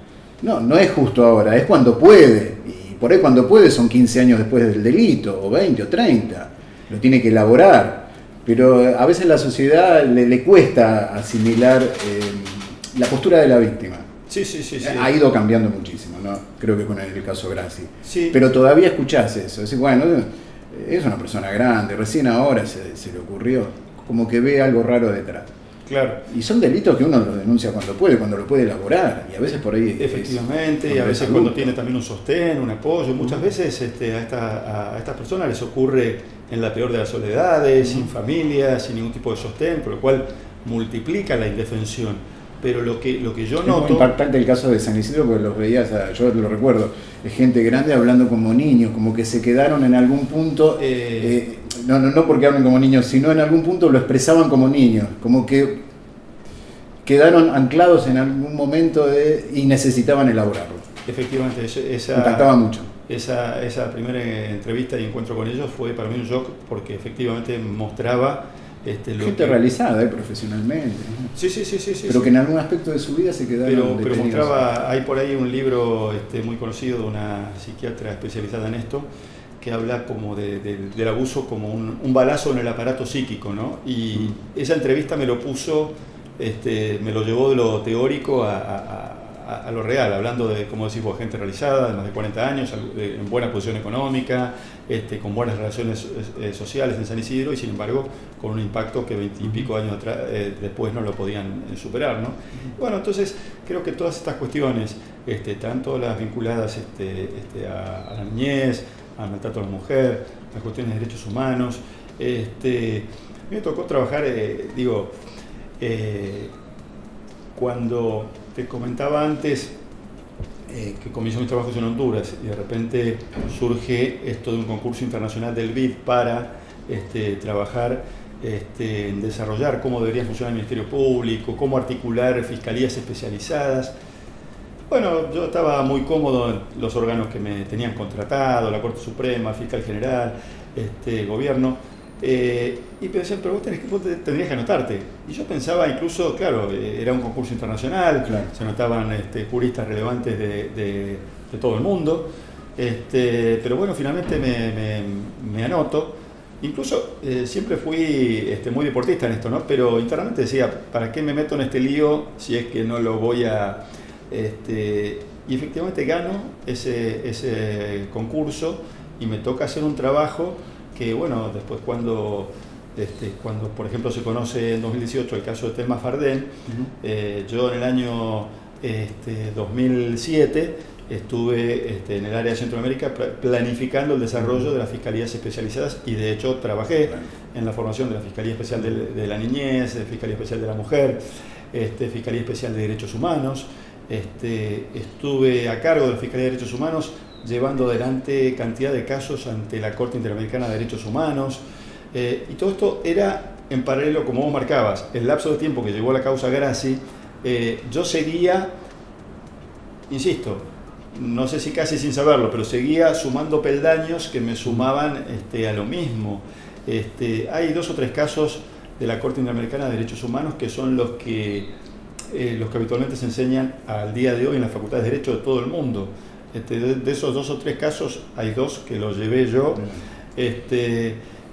No es justo ahora, es cuando puede, y por ahí cuando puede son 15 años después del delito, o 20 o 30, lo tiene que elaborar, pero a veces la sociedad le cuesta asimilar la postura de la víctima. Sí. Ha ido cambiando muchísimo, ¿no? Creo que con el caso Gracie. Sí. Pero todavía escuchás eso, decís, bueno, es una persona grande, recién ahora se le ocurrió, como que ve algo raro detrás. Claro. Y son delitos que uno los denuncia cuando lo puede elaborar, y a veces por ahí... Efectivamente, y a veces cuando tiene también un sostén, un apoyo. Muchas veces a estas personas les ocurre en la peor de las soledades, sin familia, sin ningún tipo de sostén, por lo cual multiplica la indefensión. Pero lo que yo noto... Es muy impactante el caso de San Isidro, porque los veías, yo lo recuerdo, de gente grande hablando como niños, como que se quedaron en algún punto... No porque hablen como niños, sino en algún punto lo expresaban como niños, como que quedaron anclados en algún momento y necesitaban elaborarlo. Efectivamente, impactaba mucho. Esa primera entrevista y encuentro con ellos fue para mí un shock, porque efectivamente mostraba gente realizada profesionalmente. Sí. Pero que en algún aspecto de su vida se quedaron pero mostraba, hay por ahí un libro muy conocido de una psiquiatra especializada en esto, que habla como del abuso como un balazo en el aparato psíquico, ¿no? Y esa entrevista me lo puso, me lo llevó de lo teórico a lo real, hablando de, como decís vos, gente realizada, de más de 40 años, en buena posición económica, con buenas relaciones sociales en San Isidro, y sin embargo con un impacto que 20 y pico años después no lo podían superar, ¿no? Bueno, entonces creo que todas estas cuestiones, tanto las vinculadas a la niñez, al maltrato a la mujer, las cuestiones de derechos humanos, a mí me tocó trabajar, cuando te comentaba antes que comienzo mis trabajos en Honduras y de repente surge esto de un concurso internacional del BID para trabajar en desarrollar cómo debería funcionar el Ministerio Público, cómo articular fiscalías especializadas. Bueno, yo estaba muy cómodo en los órganos que me tenían contratado, la Corte Suprema, Fiscal General, Gobierno. Y pensé, pero vos tendrías que anotarte. Y yo pensaba incluso, claro, era un concurso internacional, claro, se anotaban juristas relevantes de todo el mundo, pero bueno, finalmente me anoto. Incluso siempre fui muy deportista en esto, ¿no? Pero internamente decía, ¿para qué me meto en este lío si es que no lo voy a...? Y efectivamente gano ese concurso y me toca hacer un trabajo que, bueno, después cuando por ejemplo se conoce en 2018 el caso de Telma Fardén, yo en el año 2007 estuve en el área de Centroamérica planificando el desarrollo de las fiscalías especializadas y de hecho trabajé en la formación de la Fiscalía Especial de la Niñez, de Fiscalía Especial de la Mujer, Fiscalía Especial de Derechos Humanos. Estuve a cargo de la Fiscalía de Derechos Humanos llevando adelante cantidad de casos ante la Corte Interamericana de Derechos Humanos, y todo esto era en paralelo, como vos marcabas, el lapso de tiempo que llevó la causa Grassi. Yo seguía, insisto, no sé si casi sin saberlo, pero seguía sumando peldaños que me sumaban a lo mismo. Hay 2 o 3 casos de la Corte Interamericana de Derechos Humanos que son los que habitualmente se enseñan al día de hoy en las facultades de Derecho de todo el mundo. De esos 2 o 3 casos, hay 2 que los llevé yo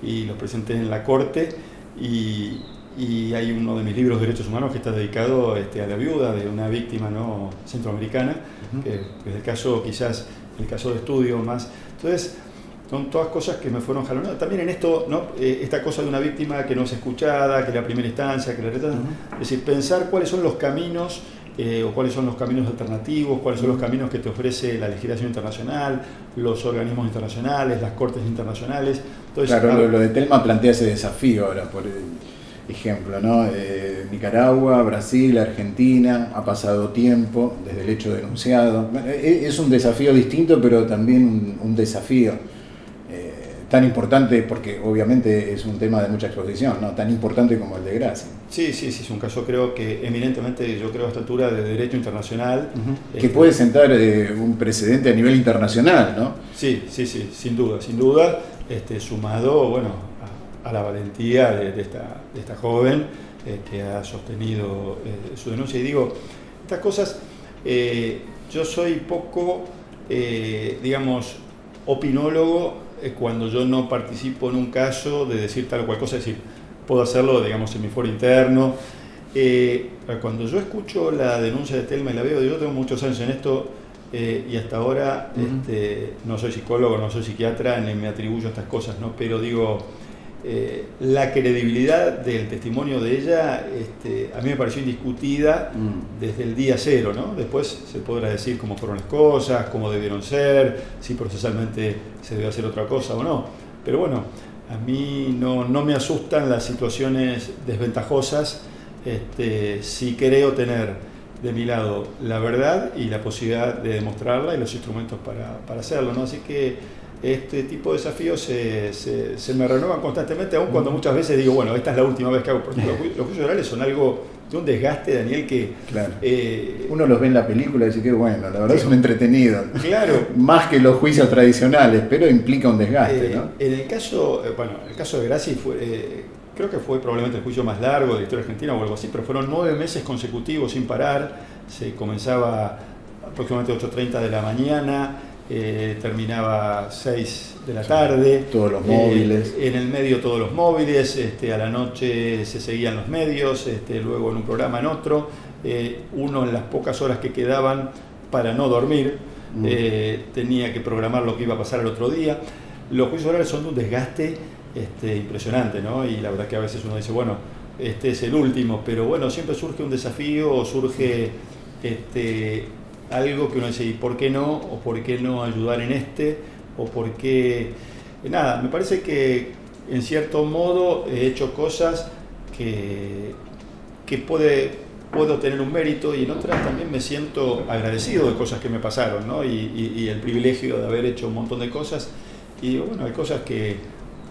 y los presenté en la Corte, y hay uno de mis libros de Derechos Humanos que está dedicado a la viuda de una víctima, ¿no?, centroamericana, que es el caso, quizás el caso de estudio más. Entonces, son todas cosas que me fueron jalonando. También en esto, ¿no?, esta cosa de una víctima que no es escuchada, que es la primera instancia, que la retratan. Es decir, pensar cuáles son los caminos o cuáles son los caminos alternativos, cuáles son los caminos que te ofrece la legislación internacional, los organismos internacionales, las cortes internacionales. Entonces, claro, lo de Telma plantea ese desafío ahora, por ejemplo, ¿no? Nicaragua, Brasil, Argentina, ha pasado tiempo desde el hecho denunciado. Es un desafío distinto, pero también un desafío tan importante, porque obviamente es un tema de mucha exposición, ¿no?, tan importante como el de Grassi. Sí, es un caso, creo que eminentemente, yo creo a esta altura, de derecho internacional. Que puede sentar un precedente a nivel internacional, ¿no? Sí, sin duda, sumado, bueno, a la valentía de esta joven que ha sostenido su denuncia. Y digo, estas cosas, yo soy poco, opinólogo cuando yo no participo en un caso de decir tal o cual cosa, es decir, puedo hacerlo, en mi foro interno. Cuando yo escucho la denuncia de Telma y la veo, yo tengo muchos años en esto y hasta ahora no soy psicólogo, no soy psiquiatra, ni me atribuyo a estas cosas, ¿no? Pero digo, la credibilidad del testimonio de ella a mí me pareció indiscutida desde el día cero, ¿no? Después se podrá decir cómo fueron las cosas, cómo debieron ser, si procesalmente se debe hacer otra cosa o no. Pero bueno, a mí no me asustan las situaciones desventajosas si creo tener de mi lado la verdad y la posibilidad de demostrarla y los instrumentos para hacerlo, ¿no? Así que este tipo de desafíos se me renuevan constantemente, aun cuando muchas veces digo, bueno, esta es la última vez que hago. Por ejemplo, los juicios orales son algo de un desgaste, Daniel, que... Claro. Uno los ve en la película y dice que bueno, la verdad son entretenidos. Claro. Más que los juicios tradicionales, pero implica un desgaste, ¿no? En el caso de Grassi creo que fue probablemente el juicio más largo de la historia argentina o algo así, pero fueron 9 meses consecutivos sin parar. Se comenzaba aproximadamente 8:30 de la mañana terminaba 6 de la tarde. Todos los móviles. En el medio todos los móviles, a la noche se seguían los medios, luego en un programa en otro, uno en las pocas horas que quedaban para no dormir, tenía que programar lo que iba a pasar el otro día. Los juicios orales son de un desgaste impresionante, ¿no? Y la verdad que a veces uno dice, bueno, este es el último, pero bueno, siempre surge un desafío o surge algo que uno dice, ¿y por qué no? ¿O por qué no ayudar en ¿O por qué? Nada, me parece que en cierto modo he hecho cosas que puedo tener un mérito, y en otras también me siento agradecido de cosas que me pasaron, ¿no? Y el privilegio de haber hecho un montón de cosas. Y bueno, hay cosas que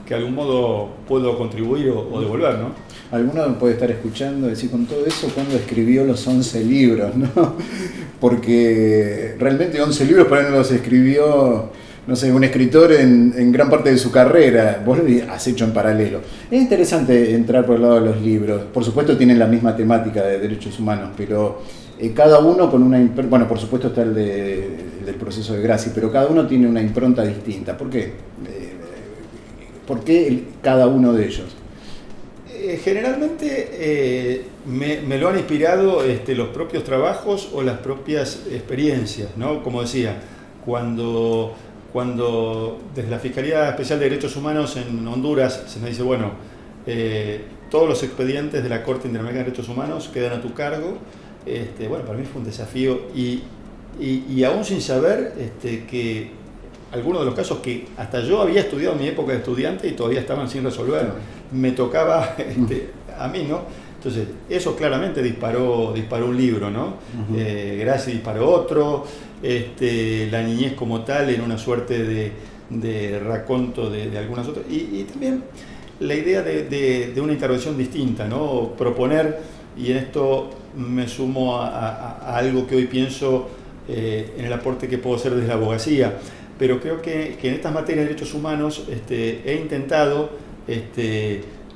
de algún modo puedo contribuir o devolver, ¿no? Alguno puede estar escuchando, decir, con todo eso, ¿cuándo escribió los 11 libros? ¿No? Porque realmente 11 libros para él los escribió, no sé, un escritor en gran parte de su carrera. Vos lo has hecho en paralelo. Es interesante entrar por el lado de los libros. Por supuesto tienen la misma temática de derechos humanos, pero cada uno con una... Bueno, por supuesto está el del proceso de Grassi, pero cada uno tiene una impronta distinta. ¿Por qué? ¿Por qué cada uno de ellos? Generalmente me lo han inspirado los propios trabajos o las propias experiencias, ¿no? Como decía, cuando desde la Fiscalía Especial de Derechos Humanos en Honduras se me dice, bueno, todos los expedientes de la Corte Interamericana de Derechos Humanos quedan a tu cargo, bueno, para mí fue un desafío y aún sin saber que algunos de los casos que hasta yo había estudiado en mi época de estudiante y todavía estaban sin resolver, me tocaba a mí, ¿no? Entonces, eso claramente disparó un libro, ¿no? Grassi disparó otro, La niñez como tal en una suerte de raconto de algunas otras, y también la idea de una intervención distinta, ¿no? Proponer, y en esto me sumo a algo que hoy pienso en el aporte que puedo hacer desde la abogacía, pero creo que en estas materias de derechos humanos he intentado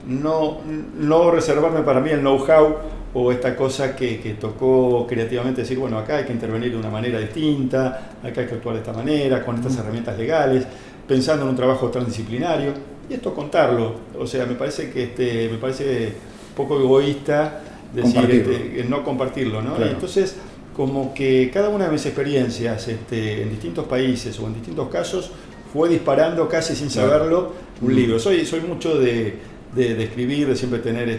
no reservarme para mí el know-how o esta cosa que tocó creativamente decir, bueno, acá hay que intervenir de una manera distinta, acá hay que actuar de esta manera, con estas herramientas legales, pensando en un trabajo transdisciplinario, y esto contarlo. O sea, me parece poco egoísta decir no compartirlo, ¿no? Claro. Y entonces, como que cada una de mis experiencias en distintos países o en distintos casos fue disparando casi sin saberlo un libro. Soy mucho de escribir, de siempre tener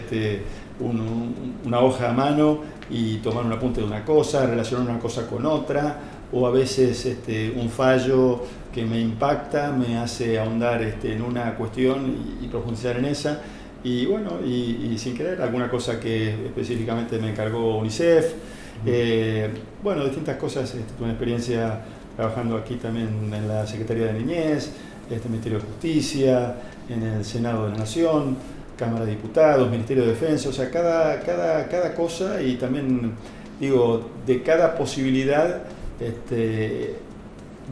una hoja a mano y tomar un apunte de una cosa, relacionar una cosa con otra, o a veces un fallo que me impacta, me hace ahondar en una cuestión y profundizar en esa. Y bueno, y sin querer, alguna cosa que específicamente me encargó UNICEF. Bueno, distintas cosas. Tuve una experiencia trabajando aquí también en la Secretaría de Niñez, Ministerio de Justicia, en el Senado de la Nación, Cámara de Diputados, Ministerio de Defensa, o sea, cada cosa, y también digo, de cada posibilidad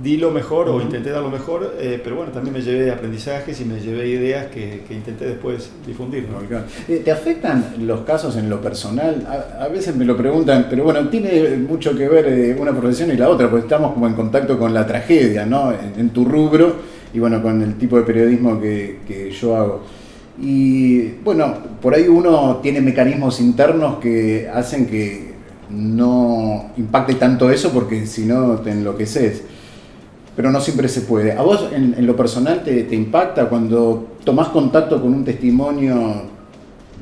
di lo mejor o intenté dar lo mejor, pero bueno, también me llevé aprendizajes y me llevé ideas que intenté después difundir, ¿no? ¿Te afectan los casos en lo personal? A veces me lo preguntan, pero bueno, tiene mucho que ver una profesión y la otra, porque estamos como en contacto con la tragedia, ¿no? En tu rubro y bueno, con el tipo de periodismo que yo hago. Y bueno, por ahí uno tiene mecanismos internos que hacen que no impacte tanto eso, porque si no te enloqueces. Pero no siempre se puede. ¿A vos en lo personal te impacta cuando tomás contacto con un testimonio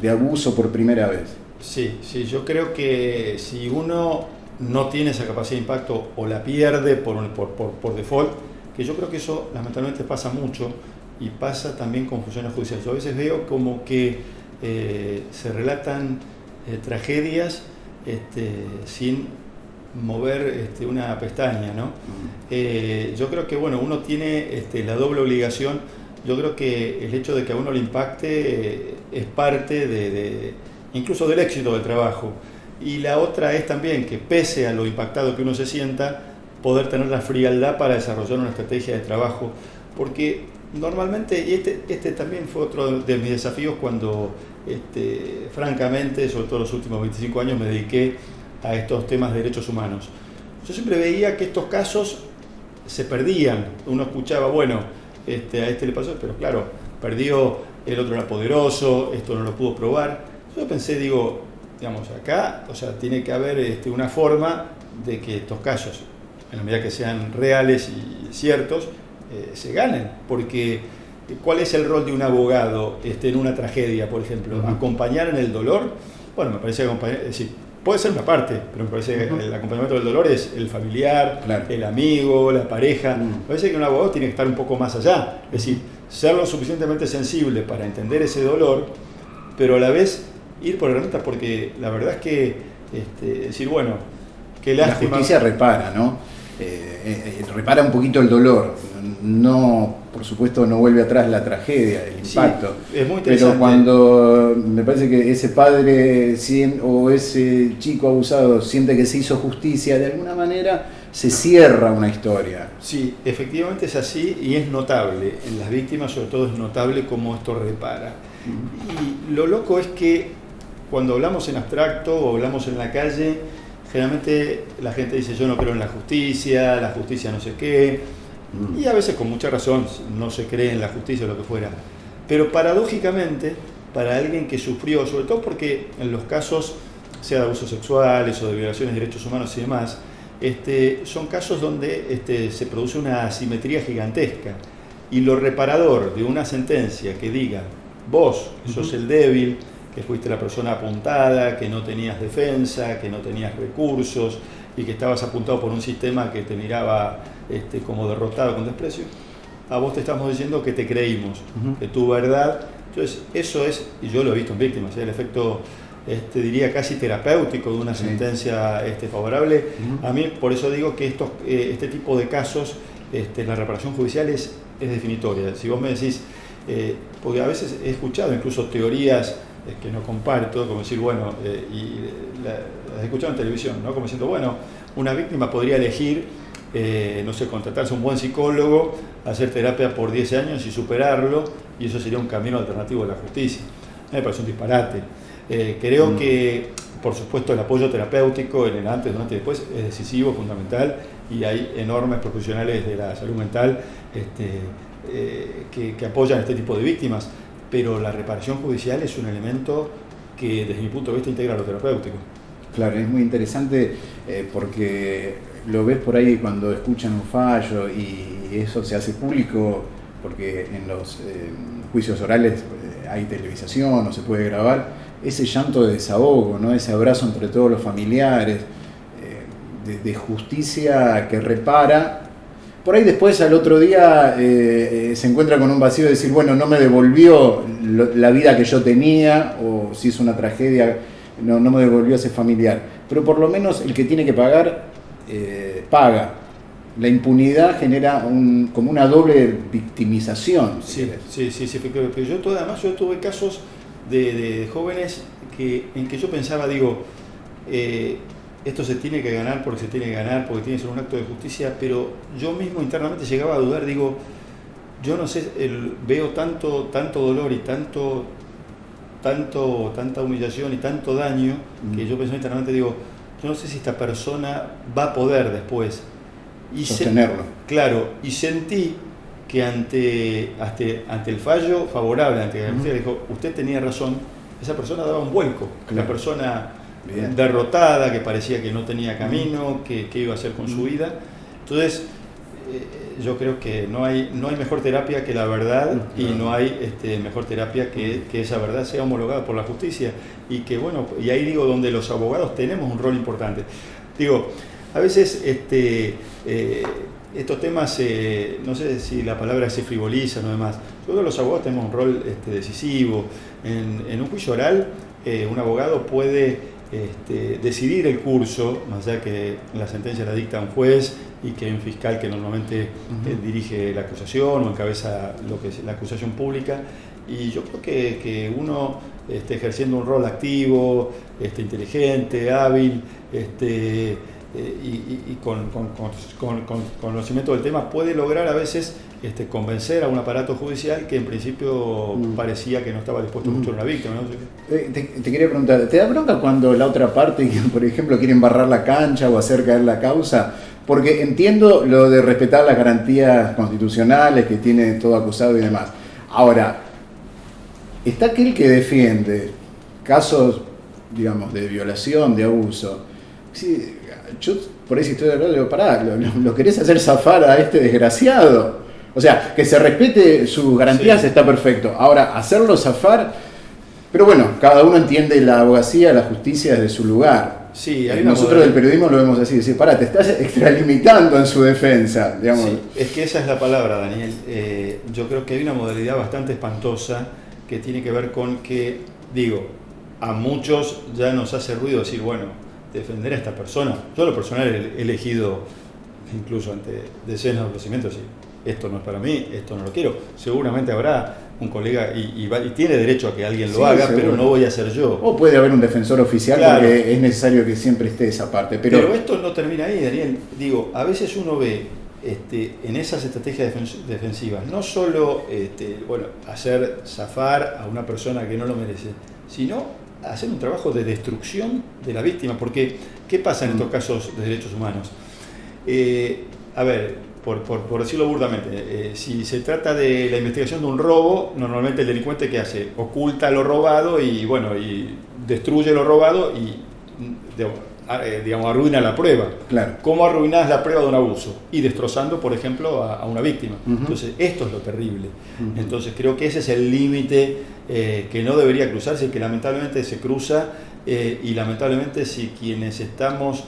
de abuso por primera vez? Sí, yo creo que si uno no tiene esa capacidad de impacto o la pierde por default, que yo creo que eso lamentablemente pasa mucho y pasa también con funciones judiciales. Yo a veces veo como que se relatan tragedias sin mover una pestaña, ¿no? Yo creo que bueno, uno tiene la doble obligación. Yo creo que el hecho de que a uno le impacte es parte incluso del éxito del trabajo, y la otra es también que pese a lo impactado que uno se sienta, poder tener la frialdad para desarrollar una estrategia de trabajo, porque normalmente, y este también fue otro de mis desafíos cuando francamente, sobre todo los últimos 25 años, me dediqué a estos temas de derechos humanos. Yo siempre veía que estos casos se perdían. Uno escuchaba, bueno, a este le pasó, pero claro, perdió, el otro era poderoso, esto no lo pudo probar. Yo pensé, digo, digamos, acá, o sea, tiene que haber una forma de que estos casos, en la medida que sean reales y ciertos, se ganen, porque ¿cuál es el rol de un abogado en una tragedia, por ejemplo? ¿Acompañar en el dolor? Bueno, me parece que acompañar, es decir, puede ser una parte, pero me parece que el acompañamiento del dolor es el familiar, claro, el amigo, la pareja. Me parece que un abogado tiene que estar un poco más allá, es decir, ser lo suficientemente sensible para entender ese dolor, pero a la vez ir por herramientas, porque la verdad es que decir, bueno, qué lástima. La justicia repara, ¿no? Repara un poquito el dolor, no, por supuesto no vuelve atrás la tragedia, el impacto, sí, es muy interesante. Pero cuando me parece que ese padre o ese chico abusado siente que se hizo justicia, de alguna manera se cierra una historia. Sí, efectivamente es así y es notable, en las víctimas sobre todo es notable cómo esto repara. Y lo loco es que cuando hablamos en abstracto o hablamos en la calle, generalmente la gente dice yo no creo en la justicia no sé qué, y a veces con mucha razón no se cree en la justicia o lo que fuera. Pero paradójicamente, para alguien que sufrió, sobre todo porque en los casos, sea de abusos sexuales o de violaciones de derechos humanos y demás, son casos donde se produce una asimetría gigantesca. Y lo reparador de una sentencia que diga, vos, que sos el débil, que fuiste la persona apuntada, que no tenías defensa, que no tenías recursos y que estabas apuntado por un sistema que te miraba como derrotado con desprecio, a vos te estamos diciendo que te creímos, que tu verdad. Entonces eso es, y yo lo he visto en víctimas, el efecto diría casi terapéutico de una sentencia favorable. A mí por eso digo que este tipo de casos, la reparación judicial es definitoria. Si vos me decís, porque a veces he escuchado incluso teorías que no comparto, como decir, bueno, las he escuchado en televisión, ¿no? Como diciendo, bueno, una víctima podría elegir, no sé, contratarse a un buen psicólogo, hacer terapia por 10 años y superarlo, y eso sería un camino alternativo a la justicia. A mí me parece un disparate. Creo que, por supuesto, el apoyo terapéutico en el antes, durante y después es decisivo, fundamental, y hay enormes profesionales de la salud mental que apoyan a este tipo de víctimas. Pero la reparación judicial es un elemento que desde mi punto de vista integra lo terapéutico. Claro, es muy interesante porque lo ves por ahí cuando escuchan un fallo y eso se hace público, porque en los juicios orales hay televisación o se puede grabar, ese llanto de desahogo, ¿no? Ese abrazo entre todos los familiares, de justicia que repara. Por ahí después al otro día se encuentra con un vacío de decir, bueno, no me devolvió la vida que yo tenía, o si es una tragedia, no me devolvió ese familiar. Pero por lo menos el que tiene que pagar, paga. La impunidad genera como una doble victimización. Sí, pero yo tuve casos de jóvenes en que yo pensaba, digo, esto se tiene que ganar porque se tiene que ganar, porque tiene que ser un acto de justicia, pero yo mismo internamente llegaba a dudar, digo, yo no sé, veo tanto dolor y tanta humillación y tanto daño, que yo pensé internamente, digo, yo no sé si esta persona va a poder después sostenerlo. Claro, y sentí que ante el fallo favorable, ante la justicia, dijo, usted tenía razón, esa persona daba un vuelco, claro. La persona derrotada, que parecía que no tenía camino, que iba a hacer con su vida. Entonces, yo creo que no hay mejor terapia que la verdad, y no hay mejor terapia que esa verdad sea homologada por la justicia. Y que bueno, y ahí digo, donde los abogados tenemos un rol importante. Digo, a veces estos temas, no sé si la palabra se frivoliza o demás. Yo creo que los abogados tenemos un rol decisivo. En un juicio oral, un abogado puede decidir el curso, más allá que la sentencia la dicta un juez y que hay un fiscal que normalmente dirige la acusación o encabeza lo que es la acusación pública. Y yo creo que uno ejerciendo un rol activo, inteligente, hábil, y con conocimiento del tema, puede lograr a veces convencer a un aparato judicial que en principio parecía que no estaba dispuesto mucho a una víctima, ¿no? Te quería preguntar, ¿te da bronca cuando la otra parte, por ejemplo, quieren barrar la cancha o hacer caer la causa Porque entiendo lo de respetar las garantías constitucionales que tiene todo acusado y demás. Ahora, está aquel que defiende casos, digamos, de violación, de abuso. Sí, yo por ahí si estoy de acuerdo, digo, pará, lo querés hacer zafar a este desgraciado. O sea, que se respete sus garantías, sí, está perfecto. Ahora, hacerlo zafar, pero bueno, cada uno entiende la abogacía, la justicia desde su lugar. Sí, nosotros del periodismo lo vemos así, decir, pará, te estás extralimitando en su defensa, digamos. Sí, es que esa es la palabra, Daniel. Yo creo que hay una modalidad bastante espantosa que tiene que ver con que, digo, a muchos ya nos hace ruido decir, bueno, defender a esta persona. Yo a lo personal he elegido, incluso ante decenas de ofrecimientos, y esto no es para mí, esto no lo quiero. Seguramente habrá un colega y tiene derecho a que alguien lo haga, seguro, pero no voy a ser yo. O puede haber un defensor oficial, claro, porque es necesario que siempre esté esa parte. Pero esto no termina ahí, Daniel. Digo, a veces uno ve en esas estrategias defensivas, no solo hacer zafar a una persona que no lo merece, sino hacer un trabajo de destrucción de la víctima. Porque, ¿qué pasa en estos casos de derechos humanos? A ver, por decirlo burdamente, si se trata de la investigación de un robo, normalmente el delincuente, ¿qué hace? Oculta lo robado y destruye lo robado y arruina la prueba. Claro. ¿Cómo arruinás la prueba de un abuso? Y destrozando, por ejemplo, a una víctima. Uh-huh. Entonces, esto es lo terrible. Uh-huh. Entonces, creo que ese es el límite que no debería cruzarse y que lamentablemente se cruza, y lamentablemente si quienes estamos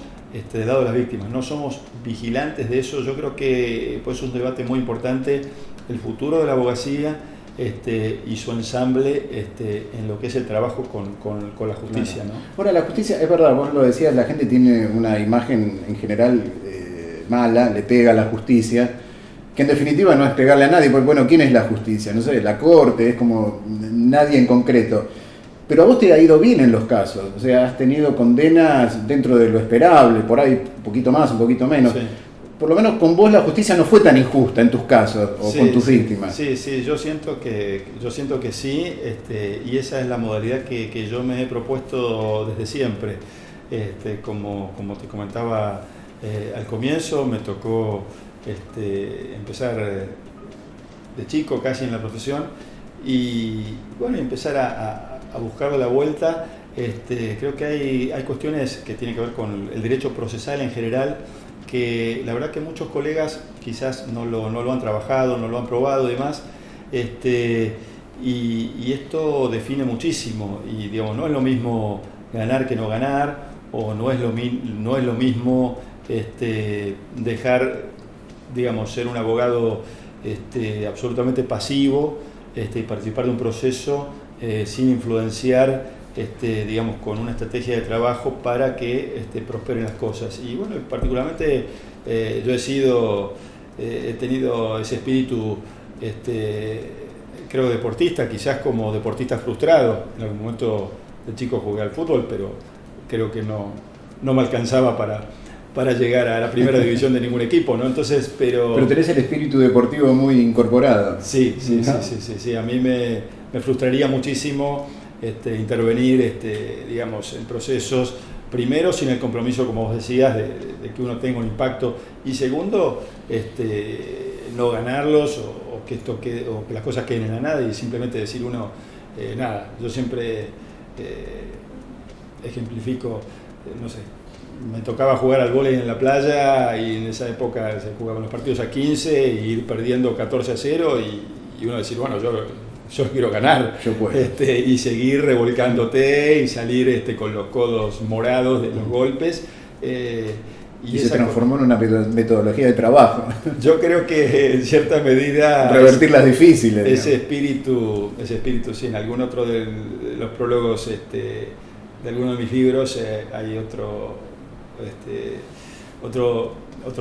del lado de las víctimas no somos vigilantes de eso, yo creo que pues, es un debate muy importante el futuro de la abogacía y su ensamble en lo que es el trabajo con la justicia, ¿no? Ahora, la justicia, es verdad, vos lo decías, la gente tiene una imagen en general mala, le pega a la justicia, que en definitiva no es pegarle a nadie, porque bueno, ¿quién es la justicia? No sé, la corte, es como nadie en concreto. Pero a vos te ha ido bien en los casos, o sea, has tenido condenas dentro de lo esperable, por ahí un poquito más, un poquito menos. Sí. Por lo menos con vos la justicia no fue tan injusta en tus casos o sí, con tus víctimas. Sí, yo siento que sí, y esa es la modalidad que yo me he propuesto desde siempre. Como te comentaba al comienzo, me tocó empezar de chico casi en la profesión y bueno, empezar a buscarle la vuelta. Creo que hay cuestiones que tienen que ver con el derecho procesal en general, que la verdad que muchos colegas quizás no lo han trabajado, no lo han probado y demás, y esto define muchísimo, y digamos, no es lo mismo ganar que no ganar, o no es lo mismo dejar, digamos, ser un abogado absolutamente pasivo y participar de un proceso sin influenciar, digamos, con una estrategia de trabajo para que prosperen las cosas. Y bueno, particularmente yo he tenido ese espíritu, creo, deportista, quizás como deportista frustrado. En algún momento de chico jugué al fútbol, pero creo que no me alcanzaba para llegar a la primera división de ningún equipo, ¿no? Entonces, pero tenés el espíritu deportivo muy incorporado. Sí. A mí me frustraría muchísimo intervenir, digamos, en procesos, primero sin el compromiso, como vos decías, de que uno tenga un impacto, y segundo, no ganarlos o que las cosas queden en la nada y simplemente decir uno, nada. Yo siempre ejemplifico, no sé, me tocaba jugar al vóley en la playa y en esa época se jugaban los partidos a 15 e ir perdiendo 14-0 y uno decir, bueno, yo quiero ganar, y seguir revolcándote y salir con los codos morados de los golpes. Y se transformó en una metodología de trabajo. Yo creo que en cierta medida revertir las difíciles. Ese espíritu, sí, en algún otro de los prólogos de algunos de mis libros hay otro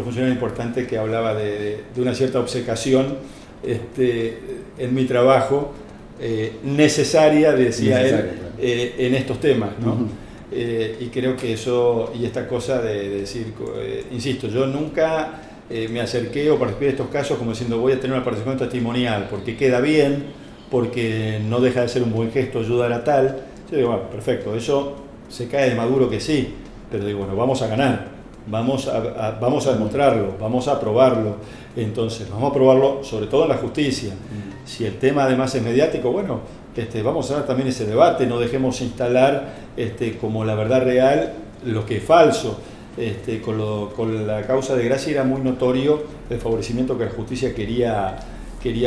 funcionario importante que hablaba de una cierta obcecación en mi trabajo, necesaria, decía él, claro, en estos temas, ¿no? Uh-huh. Y creo que eso, y esta cosa de decir, insisto, yo nunca me acerqué o participé de estos casos como diciendo voy a tener una participación testimonial, porque queda bien, porque no deja de ser un buen gesto ayudar a tal. Yo digo, bueno, perfecto, eso se cae de maduro que sí, pero digo, bueno, vamos a ganar. vamos a demostrarlo, vamos a probarlo. Entonces, vamos a probarlo sobre todo en la justicia. Si el tema además es mediático, bueno, vamos a dar también ese debate, no dejemos instalar como la verdad real lo que es falso. Con la causa de Graci era muy notorio el favorecimiento que la justicia quería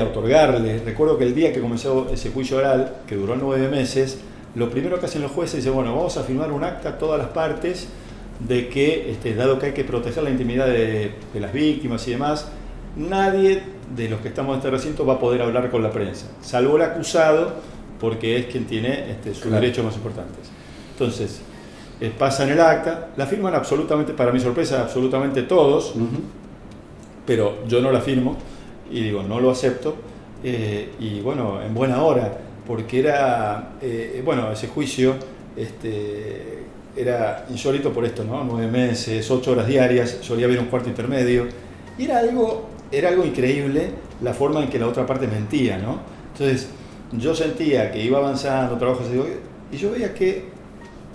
otorgarle. Recuerdo que el día que comenzó ese juicio oral, que duró 9 meses, lo primero que hacen los jueces es, bueno, vamos a firmar un acta a todas las partes de que, dado que hay que proteger la intimidad de las víctimas y demás, nadie de los que estamos en este recinto va a poder hablar con la prensa, salvo el acusado, porque es quien tiene sus derechos más importantes. Entonces, pasan el acta, la firman absolutamente, para mi sorpresa, absolutamente todos, pero yo no la firmo y digo, no lo acepto, y bueno, en buena hora, porque era, ese juicio era insólito por esto, ¿no? 9 meses, 8 horas diarias, solía haber un cuarto intermedio, y era algo increíble la forma en que la otra parte mentía, ¿no? Entonces, yo sentía que iba avanzando, trabajos, y yo veía que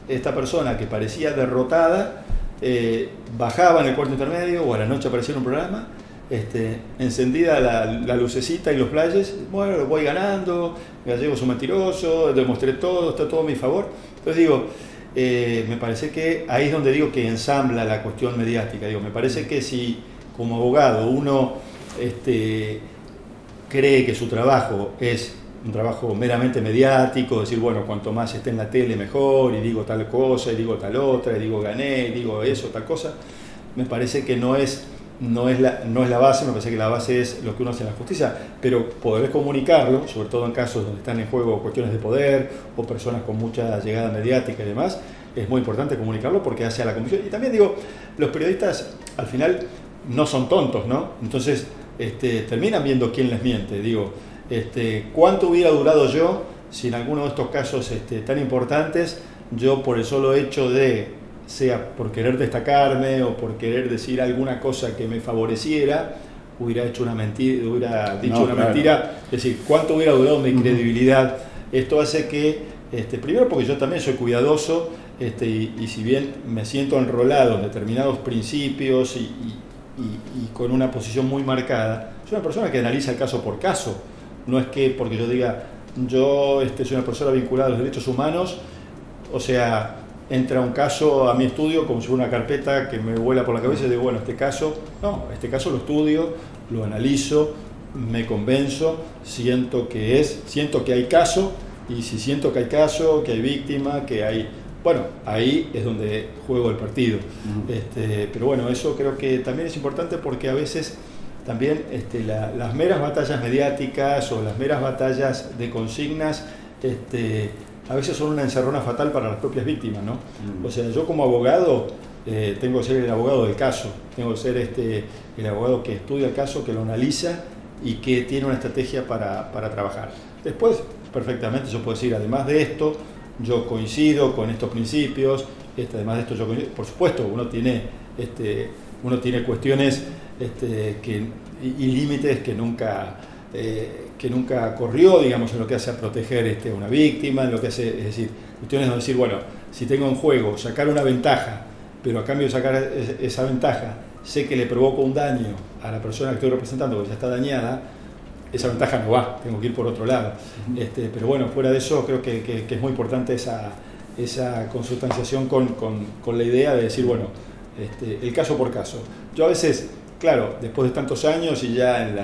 esta persona que parecía derrotada bajaba en el cuarto intermedio o a la noche aparecía en un programa, encendida la lucecita y los flashes, bueno, lo voy ganando, Gallego es un mentiroso, demostré todo, está todo a mi favor. Entonces digo, me parece que ahí es donde digo que ensambla la cuestión mediática. Digo, me parece que si como abogado uno cree que su trabajo es un trabajo meramente mediático, decir, bueno, cuanto más esté en la tele mejor, y digo tal cosa, y digo tal otra, y digo gané, y digo eso, tal cosa, me parece que no es la base, me parece que la base es lo que uno hace en la justicia, pero poder comunicarlo, sobre todo en casos donde están en juego cuestiones de poder, o personas con mucha llegada mediática y demás, es muy importante comunicarlo porque hace a la comisión. Y también digo, los periodistas al final no son tontos, ¿no? Entonces terminan viendo quién les miente, digo, ¿cuánto hubiera durado yo si en alguno de estos casos tan importantes, yo por el solo hecho de, sea por querer destacarme o por querer decir alguna cosa que me favoreciera, hubiera hecho una mentira, hubiera dicho una mentira? Es decir, ¿cuánto hubiera durado mi credibilidad? Esto hace que, primero porque yo también soy cuidadoso, y si bien me siento enrolado en determinados principios y con una posición muy marcada, soy una persona que analiza el caso por caso. No es que porque yo diga, yo soy una persona vinculada a los derechos humanos, o sea, entra un caso a mi estudio como si fuera una carpeta que me vuela por la cabeza y digo, bueno, este caso lo estudio, lo analizo, me convenzo, siento que hay caso, y si siento que hay caso, que hay víctima, que hay... Bueno, ahí es donde juego el partido. Pero bueno, eso creo que también es importante porque a veces también las meras batallas mediáticas o las meras batallas de consignas a veces son una encerrona fatal para las propias víctimas, ¿no? O sea, yo como abogado tengo que ser el abogado del caso, tengo que ser el abogado que estudia el caso, que lo analiza y que tiene una estrategia para trabajar. Después, perfectamente, yo puedo decir, además de esto, yo coincido con estos principios, además de esto yo coincido. Por supuesto, uno tiene cuestiones y límites que nunca corrió, digamos, en lo que hace a proteger a una víctima, en lo que hace, es decir, cuestiones de decir, bueno, si tengo en juego sacar una ventaja, pero a cambio de sacar esa ventaja, sé que le provoco un daño a la persona que estoy representando, que ya está dañada, esa ventaja no va, tengo que ir por otro lado. Pero bueno, fuera de eso, creo que es muy importante esa consustanciación con la idea de decir, bueno, el caso por caso. Yo a veces, claro, después de tantos años y ya en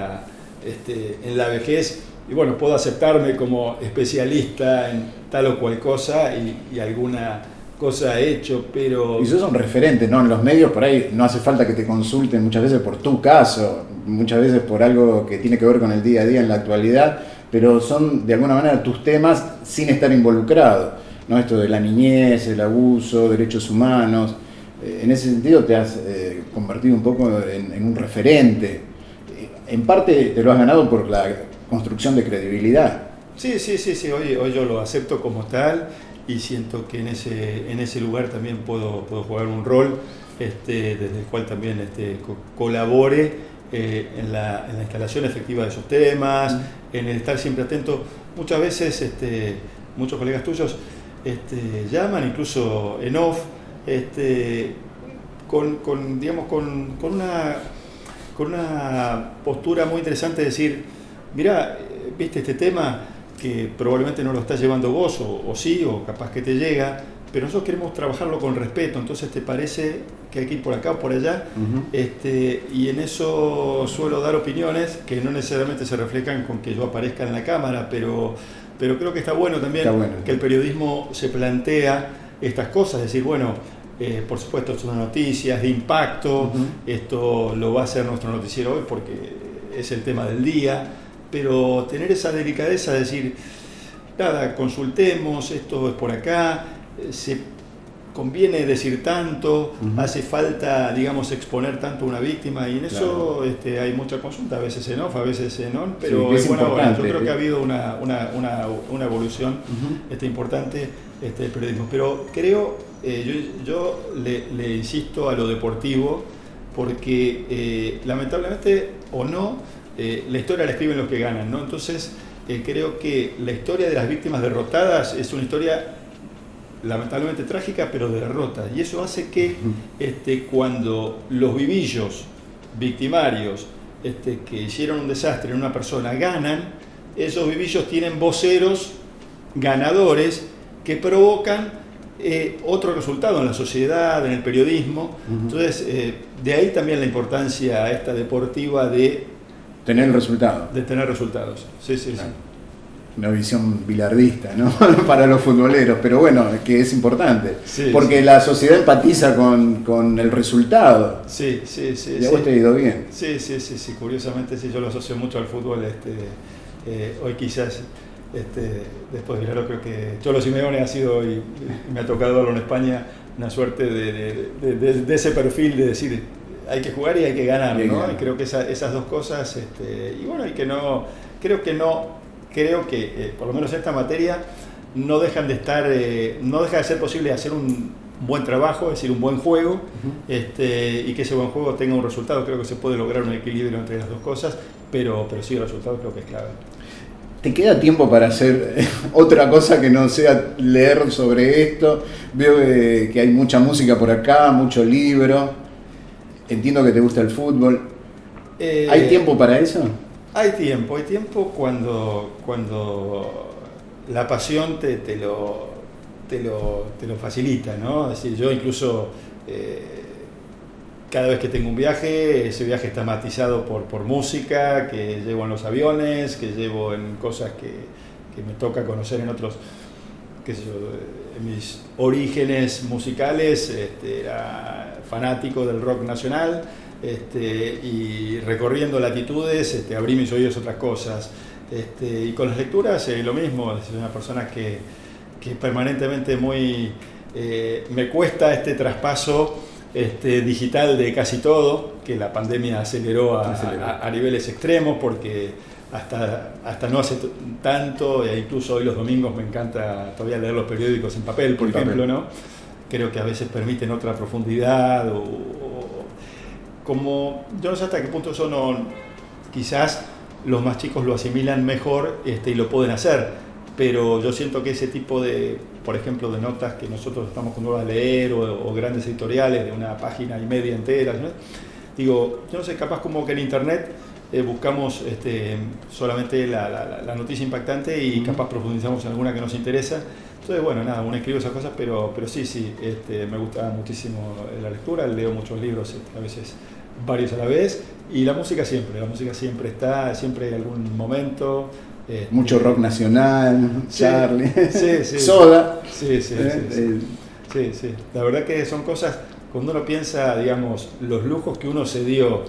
la vejez, y bueno, puedo aceptarme como especialista en tal o cual cosa y alguna cosa he hecho, pero... Y sos un referente, ¿no? En los medios por ahí no hace falta que te consulten muchas veces por tu caso, muchas veces por algo que tiene que ver con el día a día en la actualidad, pero son de alguna manera tus temas sin estar involucrado, ¿no? Esto de la niñez, el abuso, derechos humanos, en ese sentido te has convertido un poco en un referente. En parte te lo has ganado por la construcción de credibilidad. Sí, hoy yo lo acepto como tal y siento que en ese lugar también puedo jugar un rol desde el cual también colabore en la instalación efectiva de esos temas, en el estar siempre atento. Muchas veces muchos colegas tuyos llaman, incluso en off, digamos, con una postura muy interesante de decir, mirá, viste este tema que probablemente no lo estás llevando vos, o sí, o capaz que te llega, pero nosotros queremos trabajarlo con respeto, entonces ¿te parece que hay que ir por acá o por allá? Y en eso suelo dar opiniones que no necesariamente se reflejan con que yo aparezca en la cámara, pero creo que está bueno también que el periodismo se plantea estas cosas, decir, bueno, por supuesto son noticias de impacto, esto lo va a hacer nuestro noticiero hoy porque es el tema del día, pero tener esa delicadeza de decir, nada, consultemos, esto es por acá, se conviene decir tanto, hace falta, digamos, exponer tanto a una víctima, y en eso hay mucha consulta, a veces en off, a veces en on, pero sí, bueno, yo creo que ha habido una evolución importante del periodismo, pero creo, yo le insisto a lo deportivo, porque lamentablemente o no, la historia la escriben los que ganan, ¿no? Entonces creo que la historia de las víctimas derrotadas es una historia lamentablemente trágica, pero de derrota, y eso hace que cuando los vivillos victimarios que hicieron un desastre en una persona ganan, esos vivillos tienen voceros ganadores que provocan otro resultado en la sociedad, en el periodismo. Entonces de ahí también la importancia esta deportiva de tener el resultado. De tener resultados. Sí. Una visión bilardista, ¿no? Para los futboleros, pero bueno, que es importante, porque la sociedad empatiza con el resultado. Sí. ¿Y a vos te ha ido bien? Sí, curiosamente sí, yo lo asocio mucho al fútbol. Hoy quizás, después de Vilaro, creo que Cholo Simeone ha sido, y me ha tocado verlo en España, una suerte de ese perfil de decir, hay que jugar y hay que ganar, ¿no? Y creo que esas dos cosas, y bueno, y que no, creo que por lo menos en esta materia no dejan de estar, no deja de ser posible hacer un buen trabajo, es decir, un buen juego, y que ese buen juego tenga un resultado. Creo que se puede lograr un equilibrio entre las dos cosas, pero sí, el resultado creo que es clave. ¿Te queda tiempo para hacer otra cosa que no sea leer sobre esto? Veo que hay mucha música por acá, mucho libro. Entiendo que te gusta el fútbol. ¿Hay tiempo para eso? Hay tiempo cuando la pasión te lo facilita, ¿no? Es decir, yo incluso cada vez que tengo un viaje, ese viaje está matizado por música que llevo en los aviones, que llevo en cosas que me toca conocer en otros, qué sé yo, en mis orígenes musicales, era fanático del rock nacional. Y recorriendo latitudes abrí mis oídos a otras cosas, y con las lecturas lo mismo. Soy una persona que permanentemente me cuesta este traspaso digital de casi todo, que la pandemia aceleró a niveles extremos, porque hasta no hace tanto, e incluso hoy los domingos me encanta todavía leer los periódicos en papel, por ejemplo, ¿no? Creo que a veces permiten otra profundidad, como yo no sé hasta qué punto eso quizás los más chicos lo asimilan mejor y lo pueden hacer, pero yo siento que ese tipo de, por ejemplo, de notas que nosotros estamos acostumbrados a leer, o grandes editoriales de una página y media entera, ¿no? Digo, yo no sé, capaz como que en internet buscamos solamente la noticia impactante y capaz profundizamos en alguna que nos interesa. Entonces, bueno, nada, uno escribe esas cosas, pero sí, me gusta muchísimo la lectura, leo muchos libros, a veces varios a la vez, y la música siempre está, siempre hay algún momento. Mucho rock nacional, Charlie, sí, Soda. Sí. La verdad que son cosas, cuando uno piensa, digamos, los lujos que uno se dio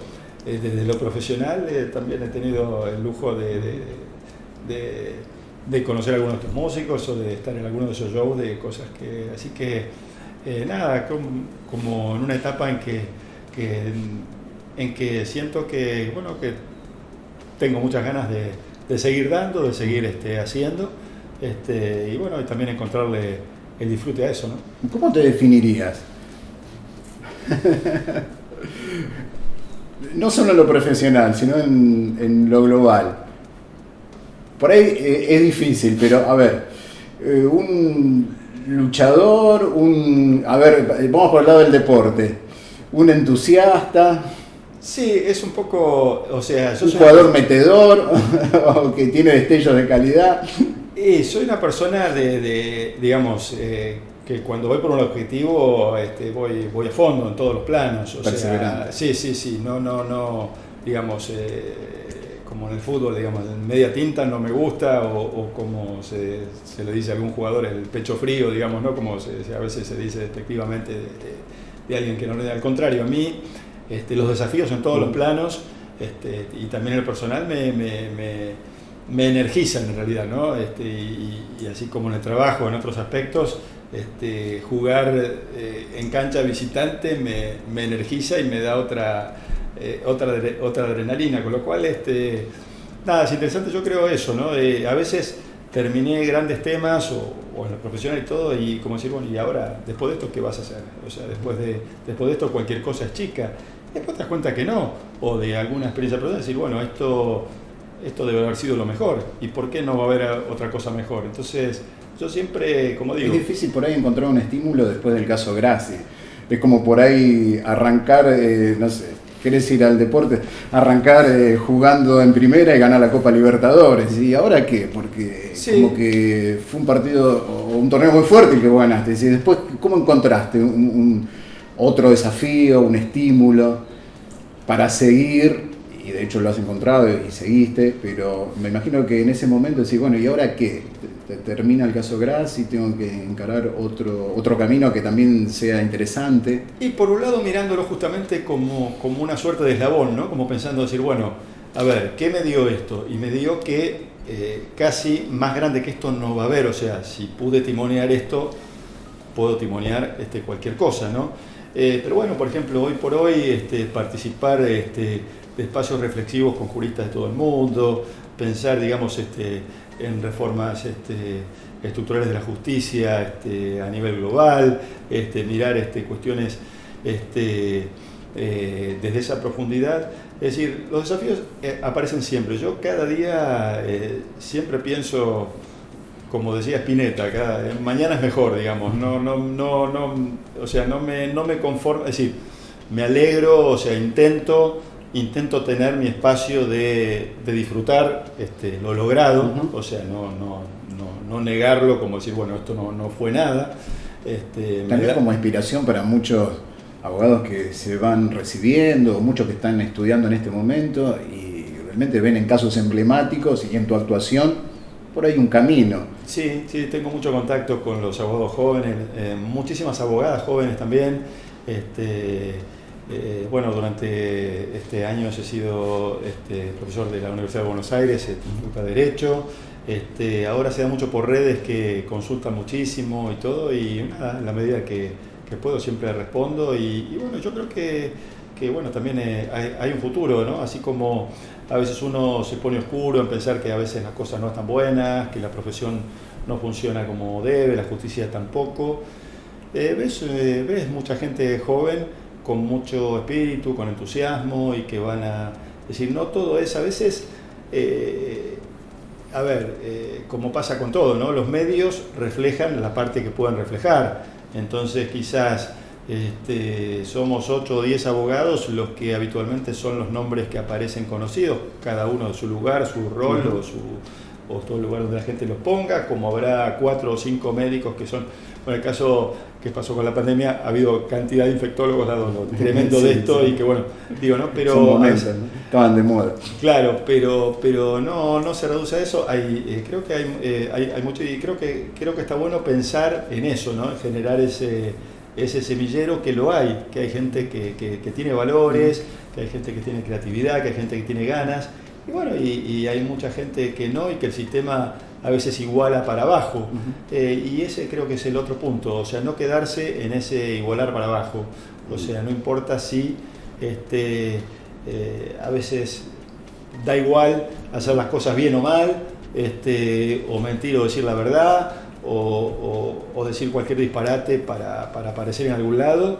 desde lo profesional, también he tenido el lujo de conocer a algunos de estos músicos, o de estar en alguno de esos shows, de cosas así que nada, como en una etapa en que siento que, bueno, que tengo muchas ganas de seguir dando, de seguir haciendo, y bueno, y también encontrarle el disfrute a eso, ¿no? ¿Cómo te definirías? No solo en lo profesional, sino en lo global. Por ahí es difícil, pero a ver, un luchador, vamos por el lado del deporte, un entusiasta, Sí, es un poco, o sea, yo un soy jugador metedor o que tiene destellos de calidad. soy una persona digamos, que cuando voy por un objetivo, voy a fondo en todos los planos. O sea, Perseverante. sí, no, digamos, como en el fútbol, digamos, en media tinta no me gusta, o como se le dice a algún jugador, el pecho frío, digamos, ¿no? Como a veces se dice despectivamente de alguien que no le da. Al contrario, a mí los desafíos en todos los planos, y también el personal me energizan en realidad, ¿no? Y así como en el trabajo, en otros aspectos, jugar en cancha visitante me energiza y me da otra adrenalina, con lo cual nada, es interesante. Yo creo eso, ¿no? A veces terminé grandes temas o en la profesional y todo, y como decir, bueno, y ahora, después de esto, ¿qué vas a hacer? O sea, después de esto cualquier cosa es chica. Después te das cuenta que no, o de alguna experiencia personal, decir, bueno, esto debe haber sido lo mejor, y ¿por qué no va a haber otra cosa mejor? Entonces, yo siempre, como digo... Es difícil por ahí encontrar un estímulo después del caso Grassi. Es como por ahí arrancar, no sé, querés ir al deporte, arrancar jugando en primera y ganar la Copa Libertadores. ¿Y ahora qué? Porque Sí. como que fue un partido o un torneo muy fuerte el que vos ganaste. Y después, ¿cómo encontraste otro desafío, un estímulo para seguir? Y de hecho lo has encontrado y seguiste, pero me imagino que en ese momento decís, bueno, ¿y ahora qué? Termina el caso Grassi y tengo que encarar otro camino que también sea interesante. Y por un lado mirándolo justamente como una suerte de eslabón, ¿no? Como pensando decir, bueno, a ver, ¿qué me dio esto? Y me dio que casi más grande que esto no va a haber. O sea, si pude timonear esto, puedo timonear cualquier cosa, ¿no? Pero bueno, por ejemplo, hoy por hoy participar de espacios reflexivos con juristas de todo el mundo, pensar, digamos, en reformas estructurales de la justicia a nivel global, mirar cuestiones desde esa profundidad. Es decir, los desafíos aparecen siempre. Yo cada día siempre pienso, como decía Spinetta, mañana es mejor, digamos. O sea, no me conformo, es decir, me alegro, o sea, intento tener mi espacio de disfrutar lo logrado. Uh-huh. O sea, no negarlo, como decir, bueno, esto no fue nada. También como inspiración para muchos abogados que se van recibiendo, muchos que están estudiando en este momento y realmente ven en casos emblemáticos y en tu actuación por ahí un camino. Sí, tengo mucho contacto con los abogados jóvenes, muchísimas abogadas jóvenes también. Bueno, durante años he sido profesor de la Universidad de Buenos Aires, en Derecho. Ahora se da mucho por redes que consultan muchísimo y todo, y nada, en la medida que puedo siempre respondo. Y bueno, yo creo que bueno, también hay un futuro, ¿no? Así como a veces uno se pone oscuro en pensar que a veces las cosas no están buenas, que la profesión no funciona como debe, la justicia tampoco. Ves mucha gente joven con mucho espíritu, con entusiasmo, y que van a decir, no todo es, a veces, como pasa con todo, ¿no? Los medios reflejan la parte que pueden reflejar. Entonces quizás somos 8 o 10 abogados los que habitualmente son los nombres que aparecen conocidos, cada uno de su lugar, su rol, uh-huh, o todo el lugar donde la gente los ponga, como habrá 4 o 5 médicos que son, en el caso que pasó con la pandemia, ha habido cantidad de infectólogos dado lo tremendo sí, de esto, sí. Y que bueno, digo, ¿no? Pero momentos, ¿no? Estaban de moda. Claro, pero no se reduce a eso. Creo que hay mucho, y creo que está bueno pensar en eso, ¿no? En generar ese semillero, que lo hay, que hay gente que tiene valores, que hay gente que tiene creatividad, que hay gente que tiene ganas, y bueno, y hay mucha gente que no, y que el sistema a veces iguala para abajo. Uh-huh. Y ese creo que es el otro punto, o sea, no quedarse en ese igualar para abajo. O sea, no importa si a veces da igual hacer las cosas bien o mal, o mentir o decir la verdad, o decir cualquier disparate para aparecer en algún lado.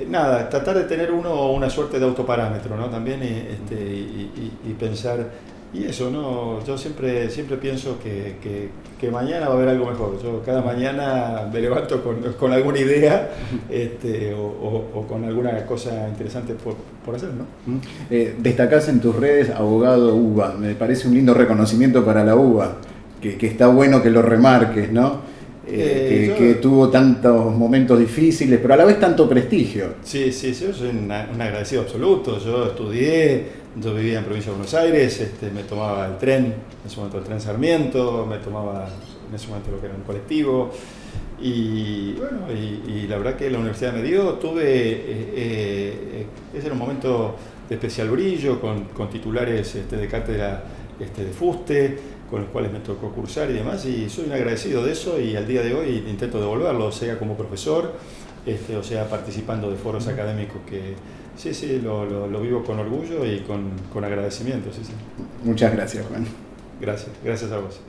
Nada, tratar de tener uno una suerte de autoparámetro, ¿no? También y pensar Y eso, ¿no? Yo siempre pienso que mañana va a haber algo mejor. Yo cada mañana me levanto con alguna idea o con alguna cosa interesante por hacer, ¿no? Destacás en tus redes abogado UBA. Me parece un lindo reconocimiento para la UBA, que está bueno que lo remarques, ¿no? Que tuvo tantos momentos difíciles, pero a la vez tanto prestigio. Sí, yo soy un agradecido absoluto. Yo estudié, yo vivía en provincia de Buenos Aires, me tomaba el tren, en ese momento el tren Sarmiento, me tomaba en ese momento lo que era un colectivo, y bueno, y la verdad que la universidad me dio, ese era un momento de especial brillo, con titulares de cátedra de fuste, con los cuales me tocó cursar y demás, y soy un agradecido de eso, y al día de hoy intento devolverlo, sea como profesor, o sea participando de foros académicos, que sí, lo vivo con orgullo y con agradecimiento. Sí. Muchas gracias, Juan. Gracias a vos.